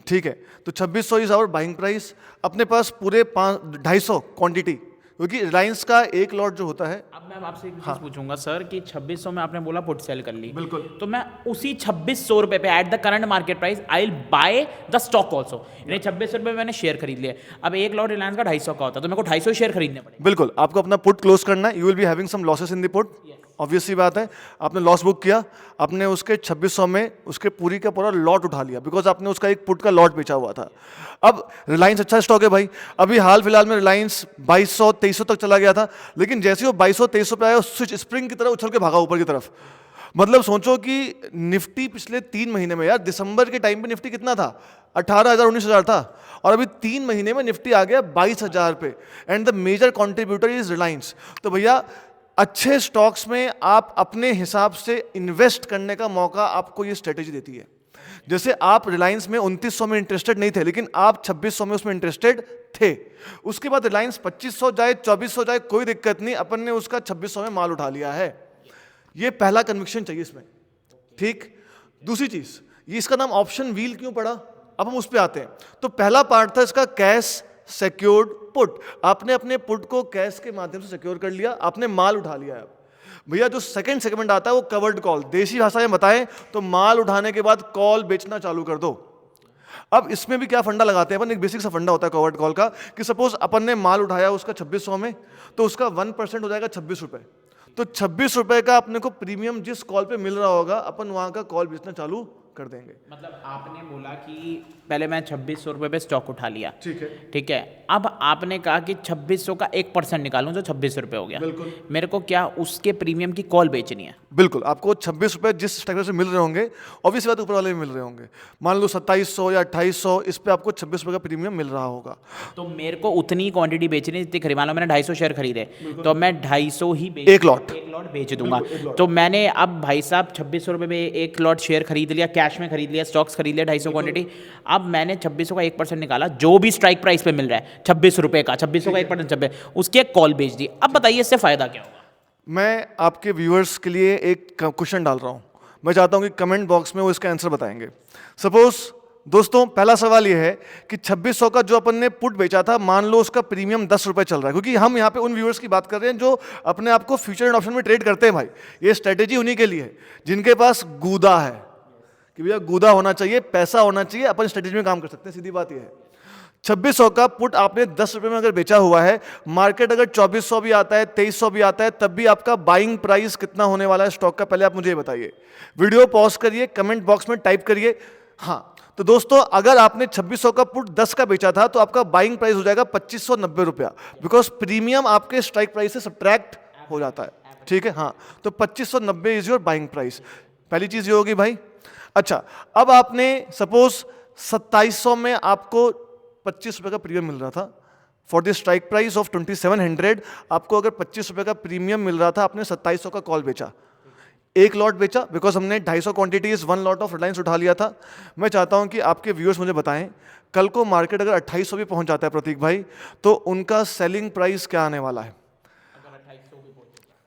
ठीक है, तो 2600 इज आवर बाइंग प्राइस। अपने पास पूरे 250 क्वांटिटी, क्योंकि रिलायंस का एक लॉट जो होता है। अब मैं आपसे एक चीज पूछूंगा सर कि 2600 में आपने बोला पुट सेल कर ली, बिल्कुल। तो मैं उसी 2600 रुपए पे at the current market price I will by the stock also. यानी 2600 रुपए में मैंने शेयर खरीद लिए। अब एक लॉट रिलायंस का 250 का होता है, तो मेरे को 250 शेयर खरीदने पड़ेंगे। बिल्कुल, आपको अपना पुट क्लोज करना है। You will be having some losses in the put, obvious सी बात है। आपने लॉस बुक किया, आपने उसके 2600 में उसके पूरी का पूरा लॉट उठा लिया, बिकॉज आपने उसका एक पुट का लॉट बेचा हुआ था। अब रिलायंस अच्छा स्टॉक है भाई, अभी हाल फिलहाल में रिलायंस 2200-2300 तक चला गया था, लेकिन जैसे वो 2200-2300 पे आया, स्विच स्प्रिंग की तरह उछल के भागा ऊपर की तरफ। मतलब सोचो कि निफ्टी पिछले 3 महीने में, यार दिसंबर के टाइम पे निफ्टी कितना था? 18,000-19,000 था, और अभी 3 महीने में निफ्टी आ गया 22,000 पे, and the major contributor is Reliance. तो भैया अच्छे स्टॉक्स में आप अपने हिसाब से इन्वेस्ट करने का मौका आपको ये स्ट्रेटेजी देती है। जैसे आप रिलायंस में 2900 में इंटरेस्टेड नहीं थे, लेकिन आप 2600 में उसमें इंटरेस्टेड थे। उसके बाद रिलायंस 2500 जाए 2400 जाए कोई दिक्कत नहीं, अपन ने उसका 2600 में माल उठा लिया है। ये पहला कन्विक्शन चाहिए इसमें, ठीक। दूसरी चीज, ये इसका नाम ऑप्शन व्हील क्यों पड़ा, अब हम उस पर आते हैं। तो पहला पार्ट था इसका कैश सिक्योर्ड पुट। आपने अपने पुट को कैश के माध्यम से सिक्योर कर लिया, आपने माल उठा लिया है। भैया जो सेकंड सेगमेंट आता है वो कवर्ड कॉल, देसी भाषा में बताएं तो माल उठाने के बाद कॉल बेचना चालू कर दो। अब इसमें भी क्या फंडा लगाते हैं अपन, एक बेसिक सा फंडा होता है कवर्ड कॉल का, कि सपोज अपन ने माल उठाया उसका 2600 में, तो उसका 1% हो जाएगा 26 रुपए। तो 26 रुपए का अपने को प्रीमियम जिस कॉल पे मिल रहा होगा, अपन वहां का कॉल बेचना चालू कर देंगे। मतलब आपने बोला कि पहले मैं 2600 रुपए पे स्टॉक उठा लिया, ठीक है, ठीक है। अब आपने कहा कि 2600 का 1% निकालूं जो 26 रुपए हो गया। बिल्कुल। मेरे को क्या उसके प्रीमियम की कॉल बेचनी है? बिल्कुल, आपको 26 रुपए जिस स्ट्रक्चर से मिल रहे होंगे, ऑब्वियस बात ऊपर वाले में मिल रहे होंगे। मान लो 2700 या 2800, इस पे आपको 26 रुपए का प्रीमियम मिल रहा होगा। तो मेरे को उतनी क्वांटिटी बेचनी है जितनी खरीद। मान लो मैंने 250 शेयर खरीदे, तो मैं 250 ही एक लॉट बेच दूंगा। तो मैंने अब भाई साहब 2600 रुपए में एक लॉट शेयर खरीद लिया, कैश में खरीद लिया, स्टॉक्स खरीद लिया 250 क्वांटिटी। अब मैंने 2600 का 1% निकाला, जो भी स्ट्राइक प्राइस पे मिल रहा है 26 रुपए का, 2600 का 1% 26, उसकी एक कॉल बेच दी। अब बताइए इससे फायदा क्या होगा? मैं आपके व्यूअर्स के लिए एक क्वेश्चन डाल रहा हूं, मैं चाहता हूं कि कमेंट बॉक्स में वो इसका आंसर बताएंगे। सपोज दोस्तों पहला सवाल ये है कि 2600 का जो अपन ने पुट बेचा था, मान लो उसका प्रीमियम 10 रुपए चल रहा है, क्योंकि हम यहाँ पे उन व्यूअर्स की बात कर रहे हैं जो अपने आप को फ्यूचर एंड ऑप्शन में ट्रेड करते हैं। भाई ये स्ट्रेटेजी उन्हीं के लिए है जिनके पास गूदा है, कि भैया गूदा होना चाहिए, पैसा होना चाहिए, अपन स्ट्रेटेजी में काम कर सकते हैं, सीधी बात ये है। 2600 का पुट आपने 10 रुपए में अगर बेचा हुआ है, मार्केट अगर 2400 भी आता है, 2300 भी आता है, तब भी आपका बाइंग प्राइस कितना होने वाला है स्टॉक का, पहले आप मुझे बताइए। वीडियो पॉज करिए, कमेंट बॉक्स में टाइप करिए हाँ। तो दोस्तों अगर आपने 2600 का पुट 10 का बेचा था, तो आपका बाइंग प्राइस हो जाएगा 2590 रुपया, बिकॉज प्रीमियम आपके स्ट्राइक प्राइस से सब्ट्रैक्ट हो जाता है, ठीक है। हाँ, तो 2590 इज योर बाइंग प्राइस, पहली चीज ये होगी भाई। अच्छा, अब आपने सपोज 2700 में आपको 25 रुपए का प्रीमियम मिल रहा था, for the strike price of 2700 आपको अगर 25 रुपए का प्रीमियम मिल रहा था, आपने 2700 का कॉल बेचा, एक लॉट बेचा, बिकॉज हमने 250 क्वांटिटीज 1 लॉट ऑफ रिलायंस उठा लिया था। मैं चाहता हूं कि आपके व्यूअर्स मुझे बताएं, कल को मार्केट अगर 2800 भी पहुंच जाता है प्रतीक भाई, तो उनका सेलिंग प्राइस क्या आने वाला है?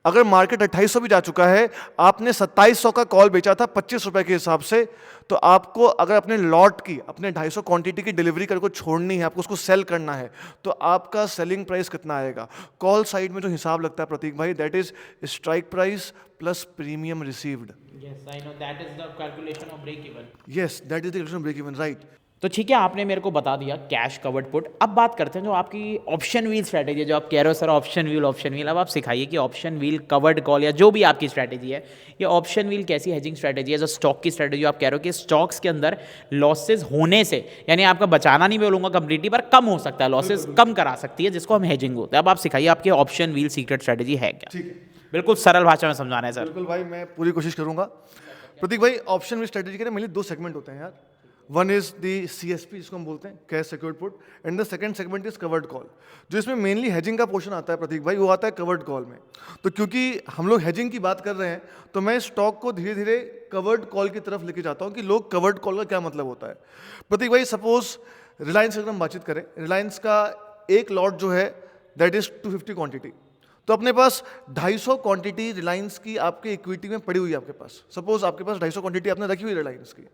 अगर मार्केट 2800 भी जा चुका है, आपने 2700 का कॉल बेचा था 25 रुपए के हिसाब से, तो आपको अगर अपने लॉट की, अपने 250 क्वांटिटी की डिलीवरी करके छोड़नी है, आपको उसको सेल करना है, तो आपका सेलिंग प्राइस कितना आएगा? कॉल साइड में जो हिसाब लगता है प्रतीक भाई, that is strike price plus premium received. Yes, I know that is the calculation of break even. Yes, that is the calculation break even, right. तो ठीक है, आपने मेरे को बता दिया कैश कवर्ड पुट। अब बात करते हैं जो आपकी ऑप्शन व्हील स्ट्रैटेजी है, जो आप कह रहे हो सर ऑप्शन व्हील। अब आप सिखाइए कि ऑप्शन व्हील, कवर्ड कॉल या जो भी आपकी स्ट्रैटेजी है, ये ऑप्शन व्हील कैसी हेजिंग स्ट्रैटेजी है? जो स्टॉक की स्ट्रैटेजी आप कह रहे हो कि स्टॉक्स के अंदर लॉसेज होने से, यानी आपका बचाना नहीं बोलूंगा कंप्लीटली, पर कम हो सकता है, लॉसेज कम करा सकती है, जिसको हम हेजिंग बोलते हैं। अब आप सिखाइए आपकी ऑप्शन व्हील सीक्रेट स्ट्रैटेजी है क्या? ठीक है, बिल्कुल सरल भाषा में समझाना है सर। बिल्कुल भाई, मैं पूरी कोशिश करूंगा। प्रतीक भाई, ऑप्शन व्हील स्ट्रैटेजी के लिए मेनली 2 सेगमेंट होते हैं यार। वन इज द CSP जिसको हम बोलते हैं, cash secured put, and the second segment is covered call. जो इसमें मेनली हेजिंग का पोर्शन आता है प्रतीक भाई, वो आता है कवर्ड कॉल में। तो क्योंकि हम लोग हेजिंग की बात कर रहे हैं, तो मैं स्टॉक को धीरे धीरे कवर्ड कॉल की तरफ लेके जाता हूँ कि लोग कवर्ड कॉल का क्या मतलब होता है। प्रतीक भाई सपोज रिलायंस अगर हम बातचीत करें, रिलायंस का एक लॉट जो है दैट इज 250 क्वांटिटी, तो अपने पास 250 क्वांटिटी रिलायंस की आपके इक्विटी में पड़ी हुई है आपके पास। सपोज आपके पास 250 क्वांटिटी आपने रखी हुई है रिलायंस की।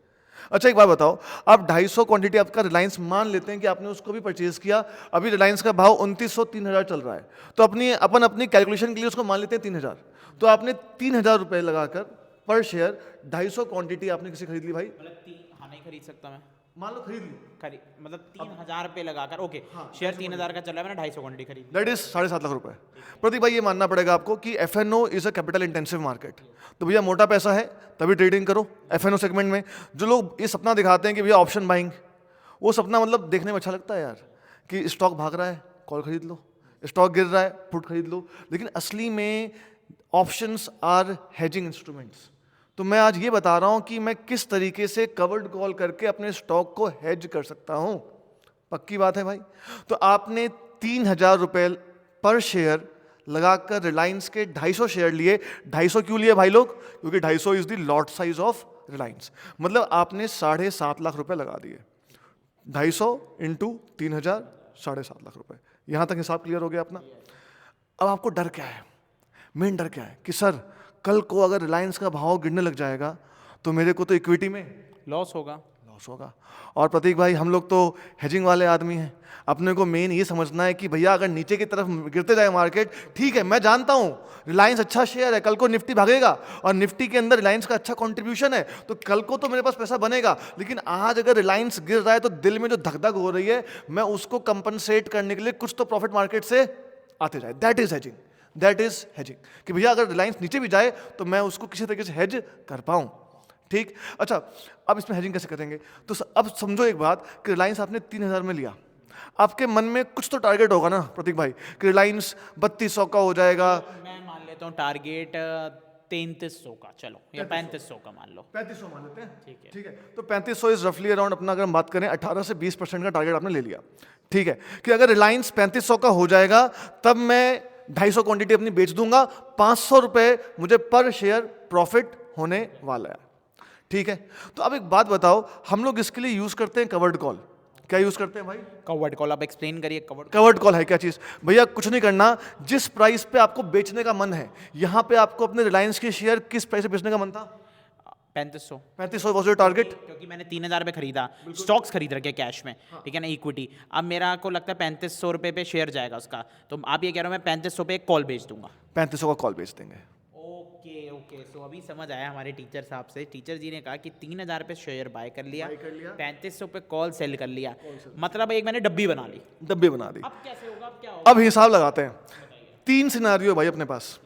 अच्छा एक बात बताओ, आप 250 क्वांटिटी आपका रिलायंस मान लेते हैं कि आपने उसको भी परचेज किया, अभी रिलायंस का भाव 2900 3000 चल रहा है, तो अपनी कैलकुलेशन के लिए उसको मान लेते हैं 3000, तो आपने 3000 रुपये लगाकर पर शेयर 250 क्वांटिटी आपने किसी खरीद ली भाई, मतलब हाँ नहीं खरीद सकता मैं, मान लो खरीद ली, मतलब 3000 रुपये लगाकर, ओके शेयर 3000 का चल रहा है, मैंने 250 क्वांटिटी खरीदी, दैट इज 7.5 लाख रुपए। प्रतीक भाई ये मानना पड़ेगा आपको कि FNO is a capital intensive market, तो भैया मोटा पैसा है तभी ट्रेडिंग करो FNO सेगमेंट में। जो लोग ये सपना दिखाते हैं कि भैया ऑप्शन बाइंग, वो सपना मतलब देखने में अच्छा लगता है यार, कि स्टॉक भाग रहा है कॉल खरीद लो, स्टॉक गिर रहा है पुट खरीद लो, लेकिन असली में ऑप्शंस आर हेजिंग इंस्ट्रूमेंट्स। तो मैं आज ये बता रहा हूं कि मैं किस तरीके से कवर्ड कॉल करके अपने स्टॉक को हेज कर सकता हूं। पक्की बात है भाई। तो आपने 3000 रुपये पर शेयर लगाकर रिलायंस के 250 शेयर लिए। 250 क्यों लिए भाई लोग? क्योंकि 250 is the lot size of Reliance, मतलब आपने 7.5 लाख रुपए लगा दिए। 250 इंटू 3000 7.5 लाख रुपए। यहां तक हिसाब क्लियर हो गया अपना। अब आपको डर क्या है? मेन डर क्या है कि सर कल को अगर रिलायंस का भाव गिरने लग जाएगा तो मेरे को तो इक्विटी में लॉस होगा। और प्रतीक भाई हम लोग तो हेजिंग वाले आदमी हैं, अपने को मेन ये समझना है कि भैया अगर नीचे की तरफ गिरते जाए मार्केट, ठीक है मैं जानता हूँ रिलायंस अच्छा शेयर है, कल को निफ्टी भागेगा और निफ्टी के अंदर रिलायंस का अच्छा कंट्रीब्यूशन है, तो कल को तो मेरे पास पैसा बनेगा। लेकिन आज अगर रिलायंस गिर रहा है तो दिल में जो धक धक हो रही है, मैं उसको कंपनसेट करने के लिए कुछ तो प्रॉफिट मार्केट से आते जाए। दैट इज हेजिंग कि भैया अगर रिलायंस नीचे भी जाए तो मैं उसको किसी तरीके से हेज कर पाऊँ। ठीक, अच्छा अब इसमें हेजिंग कैसे करेंगे? तो अब समझो एक बात कि रिलायंस आपने 3000 में लिया, आपके मन में कुछ तो टारगेट होगा ना प्रतीक भाई कि रिलायंस 3200 का हो जाएगा। मैं मान लेता हूँ टारगेट 3300 का, चलो या 3500 का मान लो। 3500 मान लेते हैं, ठीक है। तो 3500 इज रफली अराउंड अपना, अगर हम बात करें 18 से 20% का टारगेट आपने ले लिया। ठीक है कि अगर रिलायंस 3500 का हो जाएगा तब मैं 250 क्वांटिटी अपनी बेच दूंगा, 500 रुपए मुझे पर शेयर प्रॉफिट होने वाला है। ठीक है, तो अब एक बात बताओ, हम लोग इसके लिए यूज करते हैं कवर्ड कॉल। क्या यूज करते हैं भाई? Covered call. आप एक्सप्लेन करिए कवर्ड कॉल है क्या चीज? भैया कुछ नहीं करना, जिस प्राइस पे आपको बेचने का मन है, यहां पे आपको अपने रिलायंस के शेयर किस प्राइस पे बेचने का मन था? 3500 वाज योर टारगेट। क्योंकि मैंने 3000 पे खरीदा, स्टॉक्स खरीद रखे कैश में, ठीक है ना, इक्विटी। अब मेरा को लगता है 3500 रुपये पे शेयर जाएगा उसका, तो आप ये कह रहे हो मैं 3500 पे एक कॉल बेच दूंगा। 3500 का कॉल बेच देंगे। ओके सो अभी समझ आया हमारे टीचर साहब से। टीचर जी ने कहा कि 3000 पे शेयर बाय कर लिया, 3500 पे कॉल सेल कर लिया, मतलब एक मैंने डब्बी बना ली। अब कैसे होगा? अब क्या होगा? अब हिसाब लगाते हैं। 3 सिनारियो भाई अपने पास,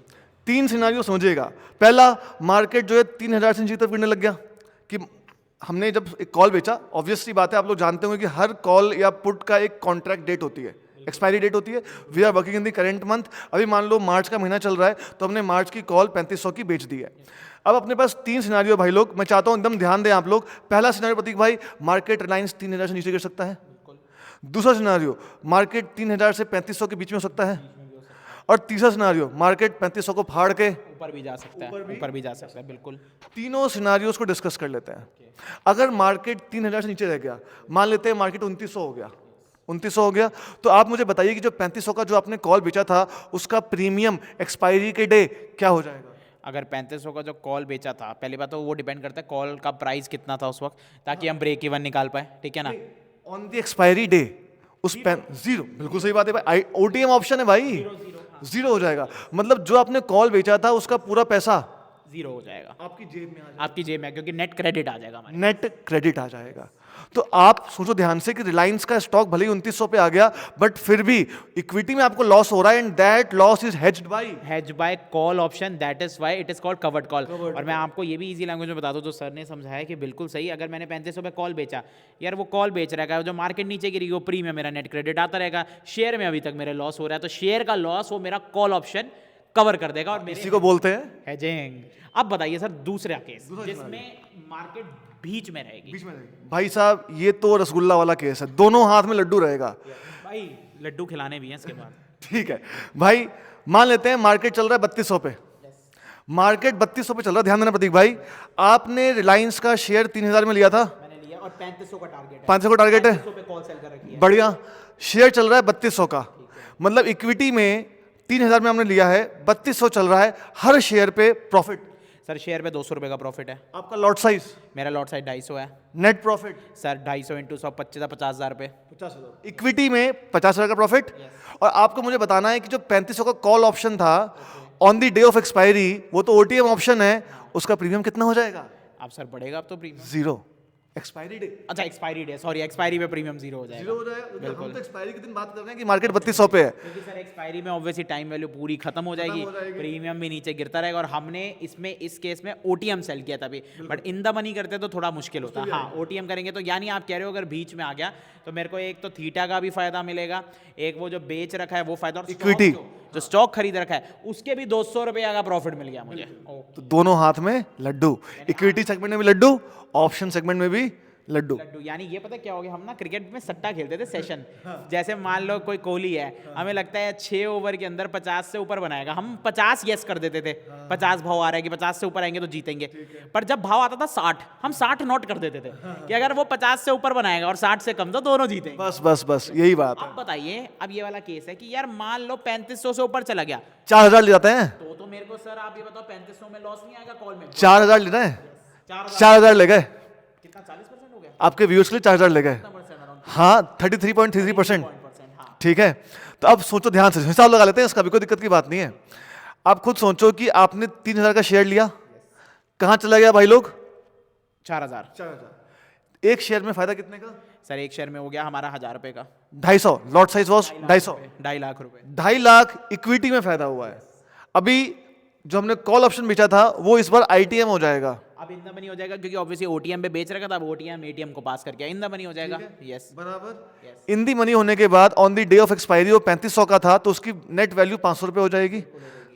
3 सिनारियो समझिएगा। पहला, मार्केट जो है 3000 से नीचे तक गिरने लग गया कि हमने जब एक कॉल बेचा, ऑब्वियसली बात है आप लोग जानते होंगे कि हर कॉल या पुट का एक कॉन्ट्रैक्ट डेट होती है, एक्सपायरी डेट होती है। We are working in the current month, अभी मान लो मार्च का महीना चल रहा है, तो हमने मार्च की कॉल 3500 की बेच दी है। अब अपने पास 3 सिनारियो भाई लोग, मैं चाहता हूं एकदम ध्यान दें आप लोग। पहला सिनारियो प्रतीक भाई, मार्केट रिलायंस 3000 से नीचे गिर सकता है। दूसरा सिनारियो, मार्केट 3000 से 3500 के बीच में हो सकता है। और तीसरा सिनारियो, मार्केट 3500 को फाड़ के ऊपर भी जा सकता है, बिल्कुल। तीनों सिनारियोस को डिस्कस कर लेते हैं। अगर मार्केट 3000 से नीचे रह गया, मान लेते हैं मार्केट 2900 हो गया, तो आप मुझे बताइए कि जो 3500 का जो आपने कॉल बेचा था, उसका प्रीमियम एक्सपायरी के डे क्या हो जाएगा? अगर 3500 का जो कॉल बेचा था, पहली बात तो वो डिपेंड करता है कॉल का प्राइस कितना था उस वक्त, ताकि हम ब्रेक इवन निकाल पाए, ठीक है ना। ऑन द एक्सपायरी डे उस जीरो, बिल्कुल सही बात है भाई, OTM ऑप्शन है भाई, जीरो हो जाएगा। मतलब जो आपने कॉल बेचा था उसका पूरा पैसा जीरो हो जाएगा आपकी जेब में, क्योंकि नेट क्रेडिट आ जाएगा हमारे। नेट क्रेडिट आ जाएगा। तो आप सोचो ध्यान से कि रिलायंस का स्टॉक भले ही 2900 पे आ गया, बट फिर भी इक्विटी में आपको लॉस हो रहा है, and that loss is hedged by call option, that is why it is called covered call. और मैं आपको ये भी इजी लैंग्वेज में बता दूं, जो सर ने समझाया कि बिल्कुल सही। अगर मैंने 3500 पे कॉल बेचा, यार वो कॉल बेच रहा है, जो मार्केट नीचे गिरेगी वो प्रीमियम मेरा नेट क्रेडिट आता रहेगा। शेयर में अभी तक मेरे लॉस हो रहा है, तो शेयर का लॉस वो मेरा कॉल ऑप्शन कवर कर देगा, और इसी को बोलते हैं हेजिंग। अब बताइए सर दूसरा केस जिसमें मार्केट बीच में रहेगी। बीच में रहेगी। भाई साहब ये तो रसगुल्ला वाला केस है, दोनों हाथ में लड्डू रहेगा। भाई लड्डू खिलाने भी हैं इसके बाद। ठीक है भाई, मान लेते हैं मार्केट चल रहा है 3200 पे, मार्केट 3200 पे चल रहा है। ध्यान देना प्रतीक भाई, आपने रिलायंस का शेयर 3000 में लिया था, मैंने लिया और 3500 का टारगेट है। 500 का टारगेट है, 3500 पे कॉल सेल कर रखी है। बढ़िया। शेयर चल रहा है 3200 का, मतलब इक्विटी में 3000 में हमने लिया है, 3200 चल रहा है, हर शेयर पे प्रॉफिट। सर शेयर पे 200 रुपए का प्रॉफिट है। आपका लॉट साइज, मेरा लॉट साइज 250 है। नेट प्रॉफिट सर 250 इंटू 100 50,000 रुपए। 50,000, इक्विटी में 50,000 का प्रॉफिट। और आपको मुझे बताना है कि जो 3500 का कॉल ऑप्शन था on the day of expiry, वो तो ओटीएम ऑप्शन है, उसका प्रीमियम कितना हो जाएगा? अब सर बढ़ेगा अब तो प्रीमियम। जीरो। एक्सपायरी डे अच्छा एक्सपायरी डे, सॉरी एक्सपायरी पे प्रीमियम जीरो हो जाएगा। जीरो हो जाएगा। हम तो एक्सपायरी के दिन बात कर रहे हैं कि मार्केट 3200 पे है। क्योंकि सर एक्सपायरी में ऑब्वियसली टाइम वैल्यू पूरी खत्म हो जाएगी, प्रीमियम भी नीचे गिरता रहेगा। और हमने इसमें इस केस में ओटीएम सेल किया था अभी, बट इन द मनी करते तो थोड़ा मुश्किल होता। हाँ ओटीएम करेंगे तो, यानी आप कह रहे हो अगर बीच में आ गया तो मेरे को एक तो थीटा का भी फायदा मिलेगा, एक वो जो बेच रखा है वो फायदा, और Equity। जो स्टॉक खरीद रखा है उसके भी 200 रुपया का प्रॉफिट मिल गया मुझे। तो दोनों हाथ में लड्डू, इक्विटी सेगमेंट में भी लड्डू, ऑप्शन सेगमेंट में भी लड्डू। लड्डू यानी ये पता क्या हो गया, हम ना क्रिकेट में सट्टा खेलते थे सेशन। जैसे मान लो कोई कोहली है, हमें लगता है 6 ओवर के अंदर 50 से ऊपर बनाएगा, हम 50 यस कर देते थे, 50 भाव आ रहा है कि 50 से ऊपर आएंगे तो जीतेंगे। पर जब भाव आता था 60, हम 60 नोट कर देते थे कि अगर वो 50 से ऊपर बनाएगा और 60 से कम तो दोनों जीतेंगे। बस बस बस यही बात है। अब बताइए, अब ये वाला केस है कि यार मान लो 3500 से ऊपर चला गया 4000 ले जाते हैं, तो मेरे को सर आप ये बताओ 3500 में लॉस नहीं आएगा कॉल में? 4000 ले रहे हैं, 4000 4000 ले गए, कितना 40% हो गया? आपके व्यूअर्स के लिए 4000 ले गए। परसेंट हाँ 33.33%। हाँ। ठीक है, तो अब सोचो ध्यान से, हिसाब लगा लेते हैं इसका भी, कोई दिक्कत की बात नहीं है। आप खुद सोचो कि आपने 3000 का शेयर लिया, कहाँ चला गया भाई लोग? 4000। एक शेयर में फायदा कितने का? सर एक शेयर में हो गया हमारा 1000 रुपए का, 250, लॉट साइज वॉज 250, 2.5 लाख रुपए। 2.5 लाख इक्विटी में फायदा हुआ है। अभी जो हमने कॉल ऑप्शन बेचा था वो इस बार आईटीएम हो जाएगा। अब इन द मनी हो जाएगा क्योंकि ऑब्वियसली ओटीएम पे बेच रखा था, अब ओटीएम एटीएम को पास करके इन द मनी हो जाएगा। यस बराबर। इन दी मनी होने के बाद on the day of expiry वो 3500 का था, तो उसकी नेट वैल्यू 500 रुपये हो जाएगी।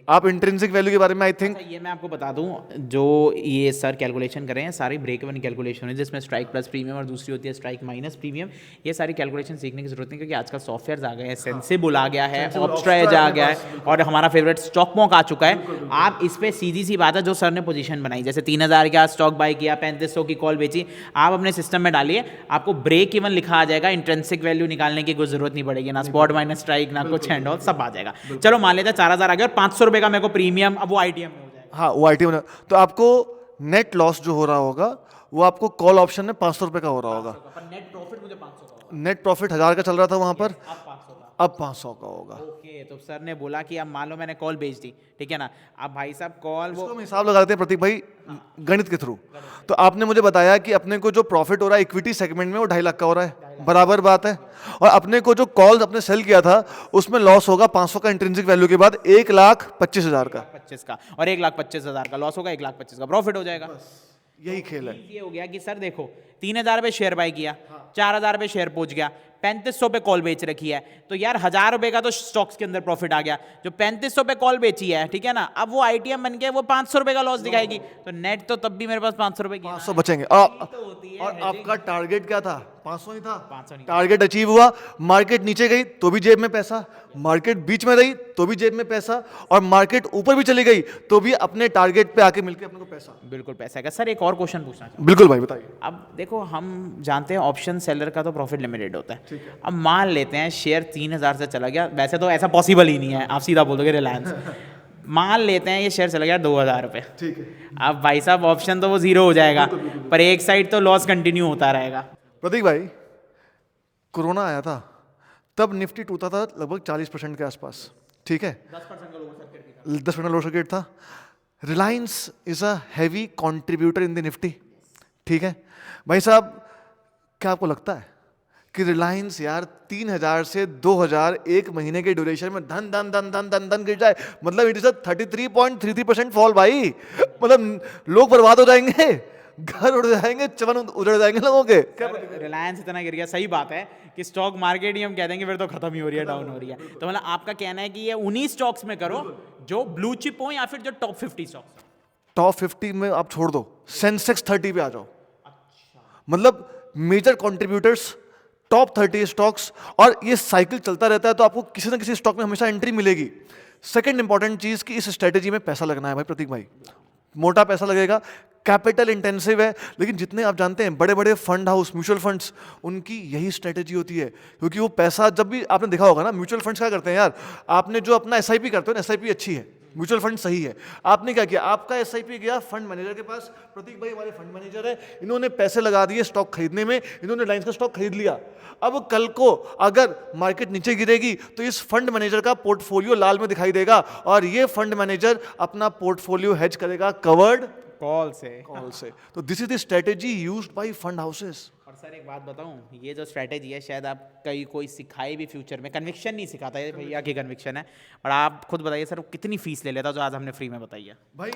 आप इंट्रिंसिक वैल्यू के बारे में आई थिंक, अच्छा ये मैं आपको बता दूं, जो ये सर कैलकुलेशन कर रहे हैं सारी ब्रेक इवन कैलकुलेशन है, जिसमें स्ट्राइक प्लस प्रीमियम और दूसरी होती है स्ट्राइक माइनस प्रीमियम। ये सारी कैलकुलेशन सीखने की जरूरत नहीं, क्योंकि आजकल सॉफ्टवेयर आ गए हैं, सेंसिबल आ गया है, ऑप्स्ट्राइज आ गया है, और हमारा फेवरेट स्टॉकमॉक आ चुका है। आप इस पर सीधी सी बात है, जो सर ने पोजीशन बनाई, जैसे 3000 का स्टॉक बाय किया, 3500 की कॉल बेची, आप अपने सिस्टम में डालिए, आपको ब्रेक इवन लिखा आ जाएगा, इंट्रेंसिक वैल्यू निकालने की कोई जरूरत नहीं पड़ेगी, ना स्पॉट माइनस स्ट्राइक ना कुछ एंड ऑल, सब आ जाएगा। चलो मान लेते हैं 4000 आ गया और 500 रुपए का मेरे को प्रीमियम, अब वो आईटीएम में हो जाएगा। हाँ वो आईटीएम, तो आपको नेट लॉस जो हो रहा होगा वो आपको कॉल ऑप्शन में 500 रुपये का हो रहा होगा। पर नेट प्रॉफिट मुझे 500 का होगा। नेट प्रॉफिट 1000 का चल रहा था वहां पर, अब 500 का। अब 500 का होगा। ओके, तो सर ने बोला कि अब मान लो मैंने कॉल बेच दी, ठीक है ना, अब भाई साहब कॉल वो इसको हम हिसाब लगा देते हैं प्रतीक भाई गणित के थ्रू। तो आपने मुझे बताया कि अपने को जो प्रॉफिट हो रहा है इक्विटी सेगमेंट में वो 2.5 लाख का हो रहा है, बराबर बात है। और अपने को जो कॉल्स अपने सेल किया था उसमें लॉस होगा 500 का इंट्रिंसिक वैल्यू के बाद 1,25,000 का, 25 का, और 1,25,000 का लॉस होगा, 1,25,000 का प्रॉफिट हो जाएगा। यही खेल है। ये हो गया कि सर देखो 3000 पे शेयर बाय किया, 4000 पे शेयर पहुंच गया, 3500 पे कॉल बेच रखी है, तो यार 1000 रुपए का तो स्टॉक्स के अंदर प्रॉफिट आ गया। जो 3500 पे कॉल बेची है, ठीक है ना, अब वो आईटीएम बन के वो 500 रुपए का लॉस दिखाएगी, तो नेट तो तब भी मेरे पास 500 रुपए की 500 बचेंगे। और आपका टारगेट क्या था? 500 ही था। 500 नहीं। टारगेट अचीव हुआ, मार्केट नीचे गई तो भी जेब में पैसा, मार्केट बीच में रही तो भी जेब में पैसा, और मार्केट ऊपर भी चली गई तो भी अपने टारगेट पे आके मिलके अपने को पैसा। बिल्कुल पैसा का। सर एक और क्वेश्चन पूछना चाहूँ। बिल्कुल भाई बताइए। अब देखो हम जानते हैं ऑप्शन सेलर का तो प्रॉफिट लिमिटेड होता है। अब मान लेते हैं शेयर 3000 से चला गया, वैसे तो ऐसा पॉसिबल ही नहीं है, आप सीधा बोल दोगे रिलायंस। मान लेते हैं ये शेयर चला गया 2000 रुपये, ठीक है। अब भाई साहब ऑप्शन तो वो जीरो हो जाएगा, पर एक साइड तो लॉस कंटिन्यू होता रहेगा। प्रतीक भाई कोरोना आया था तब निफ्टी टूटा था लगभग 40% के आसपास, ठीक है, 10% लोअर सर्किट था। Reliance is a heavy contributor in the Nifty, ठीक है भाई साहब। क्या आपको लगता है कि रिलायंस यार 3000 से 2000 एक महीने के ड्यूरेशन में धन धन धन धन धन धन गिर जाए? मतलब इट इज अ 33.33% फॉल भाई, मतलब लोग बर्बाद हो जाएंगे, घर उड़ जाएंगे, चवन उजड़ जाएंगे लोगों के। रिलायंस इतना गिर गया, सही बात है कि स्टॉक मार्केट ही हम कह देंगे फिर तो खत्म ही हो रही है, डाउन हो रही है। तो मतलब आपका कहना है कि ये उन्हीं स्टॉक्स में करो जो ब्लू चिप हो या फिर जो टॉप 50 स्टॉक्स। टॉप 50 में आप छोड़ दो, सेंसेक्स 30 पे आ जाओ। मतलब मेजर कंट्रीब्यूटर्स, टॉप 30 स्टॉक्स, और ये साइकिल चलता रहता है, तो आपको किसी ना किसी स्टॉक में हमेशा एंट्री मिलेगी। सेकंड इंपॉर्टेंट चीज़ कि इस स्ट्रेटेजी में पैसा लगना है भाई प्रतीक भाई, मोटा पैसा लगेगा, कैपिटल इंटेंसिव है। लेकिन जितने आप जानते हैं बड़े बड़े फंड हाउस, म्यूचुअल फंड्स, उनकी यही स्ट्रेटेजी होती है, क्योंकि वो पैसा जब भी आपने देखा होगा ना, म्यूचुअल फंड्स क्या करते हैं यार, आपने जो अपना एसआईपी करते हो ना, एसआईपी अच्छी है, म्यूचुअल फंड सही है, आपने क्या किया, आपका एसआईपी गया फंड मैनेजर के पास, प्रतीक भाई हमारे फंड मैनेजर है, इन्होंने पैसे लगा दिए स्टॉक खरीदने में, इन्होंने रिलायंस का स्टॉक खरीद लिया। अब कल को अगर मार्केट नीचे गिरेगी तो इस फंड मैनेजर का पोर्टफोलियो लाल में दिखाई देगा, और ये फंड मैनेजर अपना पोर्टफोलियो हेज करेगा कवर्ड कॉल से। तो this is the strategy used by fund houses. और सर एक बात बताऊं, ये जो स्ट्रैटेजी है शायद आप कोई सिखाए भी फ्यूचर में, कन्विक्शन नहीं सिखाता है, भैया की कन्विक्शन है। और आप खुद बताइए सर, वो कितनी फीस ले लेता जो आज हमने फ्री में बताई है? भाई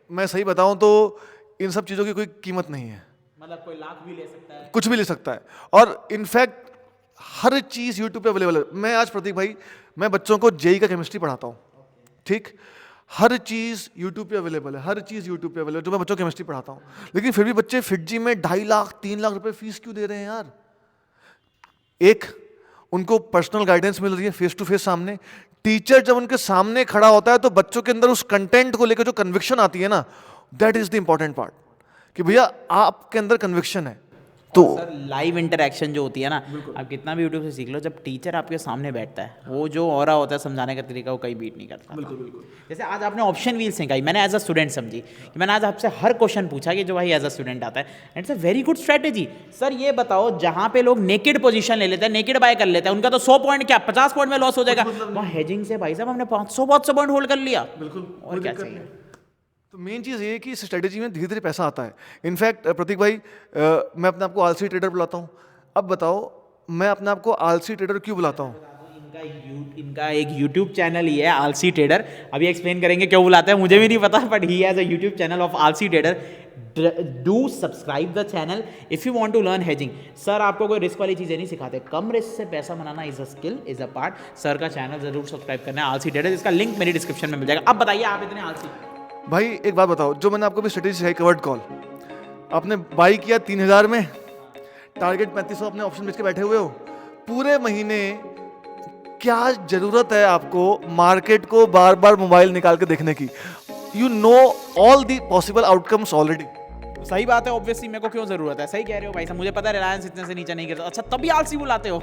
मैं सही बताऊं तो इन सब चीज़ों की कोई कीमत नहीं है, मतलब कोई लाख भी ले सकता है, कुछ भी ले सकता है, और इनफैक्ट हर चीज़ यूट्यूब पे अवेलेबल है। मैं आज प्रतीक भाई, मैं बच्चों को जेई का केमिस्ट्री पढ़ाता हूँ, ठीक, हर चीज़ यूट्यूब पे अवेलेबल है, हर चीज़ यूट्यूब पे अवेलेबल है जो मैं बच्चों को केमिस्ट्री पढ़ाता हूँ। लेकिन फिर भी बच्चे फिटजी में 2.5 लाख 3 लाख रुपए फीस क्यों दे रहे हैं यार? एक, उनको पर्सनल गाइडेंस मिल रही है फेस टू फेस सामने, टीचर जब उनके सामने खड़ा होता है तो बच्चों के अंदर उस कंटेंट को लेकर जो कन्विक्शन आती है ना, that is the important part, कि भैया आपके अंदर कन्विक्शन है। तो सर लाइव इंटरेक्शन जो होती है ना, आप कितना भी यूट्यूब से सीख लो, जब टीचर आपके सामने बैठता है, वो जो ऑरा होता है समझाने का तरीका, वो कहीं बीट नहीं करता। बिल्कुल। जैसे आज आपने ऑप्शन व्हील सिखाई, मैंने एज अ स्टूडेंट समझी कि मैंने आज आपसे हर क्वेश्चन पूछा कि जो भाई एज अ स्टूडेंट आता है, and it's a very good strategy. Sir ये बताओ, जहाँ पे लोग नेकेड पोजीशन ले लेते हैं, नेकेड बाय कर लेते हैं, उनका तो 100 पॉइंट क्या 50 पॉइंट में लॉस हो जाएगा, वहाँ हेजिंग से भाई साहब हमने 500 पॉइंट होल्ड कर लिया। बिल्कुल, और क्या चाहिए? तो मेन चीज़ ये है कि इस स्ट्रेटेजी में धीरे धीरे पैसा आता है। इनफैक्ट प्रतीक भाई, मैं अपने आप को आलसी ट्रेडर बुलाता हूँ। अब बताओ, मैं अपने आप को आलसी ट्रेडर क्यों बुलाता हूँ? इनका एक YouTube चैनल ही है आलसी ट्रेडर, अभी एक्सप्लेन करेंगे क्यों बुलाते हैं, मुझे भी नहीं पता, but he has a YouTube channel of Aalsi trader. Do subscribe the channel if you want to learn hedging. Sir आपको कोई रिस्क वाली चीज़ें नहीं सिखाते, कम रिस्क से पैसा बनाना is a skill, is a part. Sir का चैनल जरूर सब्सक्राइब करना है, आलसी ट्रेडर, जिसका लिंक मेरी डिस्क्रिप्शन में मिल जाएगा। अब बताइए, आप इतने आलसी भाई एक बात बताओ, जो मैंने आपको भी स्ट्रेटेजी सिखाई कवर्ड कॉल, आपने बाई किया 3000 में, टारगेट 3500 अपने ऑप्शन बेच के बैठे हुए हो, पूरे महीने क्या जरूरत है आपको मार्केट को बार बार मोबाइल निकाल के देखने की? You know all the possible outcomes already. सही बात है, ऑब्वियसली मेरे को क्यों जरूरत है, सही कह रहे हो भाई साहब, मुझे पता है रिलायंस इतने से नीचे नहीं गिरता। अच्छा, तभी आलसी बुलाते हो?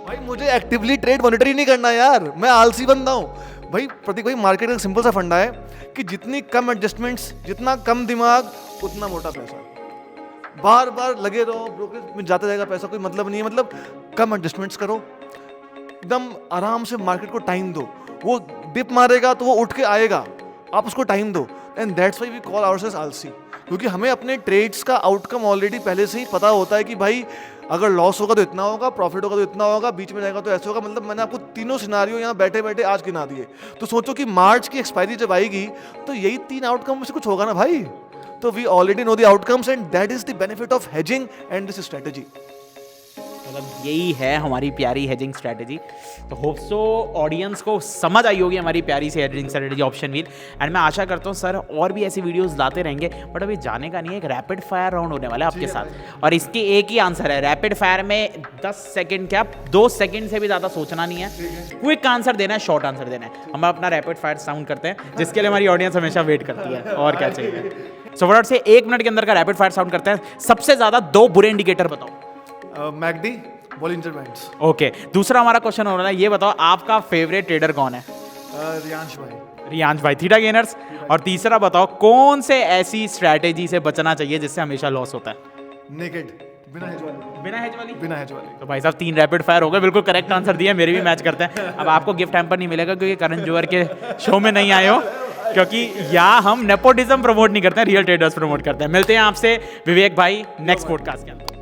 भाई मुझे एक्टिवली ट्रेड मॉनिटर ही नहीं करना यार, मैं आलसी बंदा हूँ। भाई प्रतीक भाई, मार्केट का सिंपल सा फंडा है कि जितनी कम एडजस्टमेंट्स, जितना कम दिमाग, उतना मोटा पैसा। बार बार लगे रहो, ब्रोकरेज में जाता जाएगा पैसा, कोई मतलब नहीं है। मतलब कम एडजस्टमेंट्स करो, एकदम आराम से मार्केट को टाइम दो, वो डिप मारेगा तो वो उठ के आएगा, आप उसको टाइम दो। And that's why we call ourselves आलसी, क्योंकि हमें अपने ट्रेड्स का आउटकम ऑलरेडी पहले से ही पता होता है कि भाई अगर लॉस होगा तो इतना होगा, प्रॉफिट होगा तो इतना होगा, बीच में जाएगा तो ऐसे होगा। मतलब मैंने आपको तीनों सिनारियो यहाँ बैठे बैठे आज गिना दिए। तो सोचो कि मार्च की एक्सपायरी जब आएगी तो यही 3 आउटकम में से कुछ होगा ना भाई। तो we already know the outcomes and that is the benefit of hedging and this strategy. मतलब यही है हमारी प्यारी हेजिंग स्ट्रैटेजी। तो होप सो ऑडियंस को समझ आई होगी हमारी प्यारी सी hedging strategy option wheel. And मैं आशा करता हूँ सर और भी ऐसी वीडियोस लाते रहेंगे, बट अभी जाने का नहीं है, एक रैपिड फायर राउंड होने वाला है आपके साथ, और इसके एक ही आंसर है। रैपिड फायर में 10 सेकंड क्या 2 सेकंड से भी ज़्यादा सोचना नहीं है, क्विक आंसर देना है, शॉर्ट आंसर देना है। हम अपना रैपिड फायर साउंड करते हैं, जिसके लिए हमारी ऑडियंस हमेशा वेट करती है, और क्या चाहिए। सो फटाफट से 1 मिनट के अंदर का रैपिड फायर साउंड करते हैं। सबसे ज़्यादा 2 बुरे इंडिकेटर बताओ। McD, Bollinger bands. ओके, दूसरा हमारा क्वेश्चन हो रहा है, ये बताओ आपका फेवरेट ट्रेडर कौन है? रियांश भाई। रियांश भाई, थीटा गेनर्स। और तीसरा बताओ कौन से ऐसी स्ट्रैटेजी से बचना चाहिए जिससे हमेशा लॉस होता है? नेकेड, बिना हेज वाली। बिना हेज वाली? बिना हेज वाली। तो भाई साहब 3 रैपिड फायर हो गए, बिल्कुल करेक्ट आंसर दिया, मेरे भी मैच करते हैं। अब आपको गिफ्ट हैम्पर नहीं मिलेगा क्योंकि करण जौहर के शो में नहीं आए हो, क्योंकि यहाँ हम नेपोटिज्म प्रमोट नहीं करते हैं, रियल ट्रेडर्स प्रमोट करते हैं। मिलते हैं आपसे विवेक भाई नेक्स्ट पॉडकास्ट के अंदर।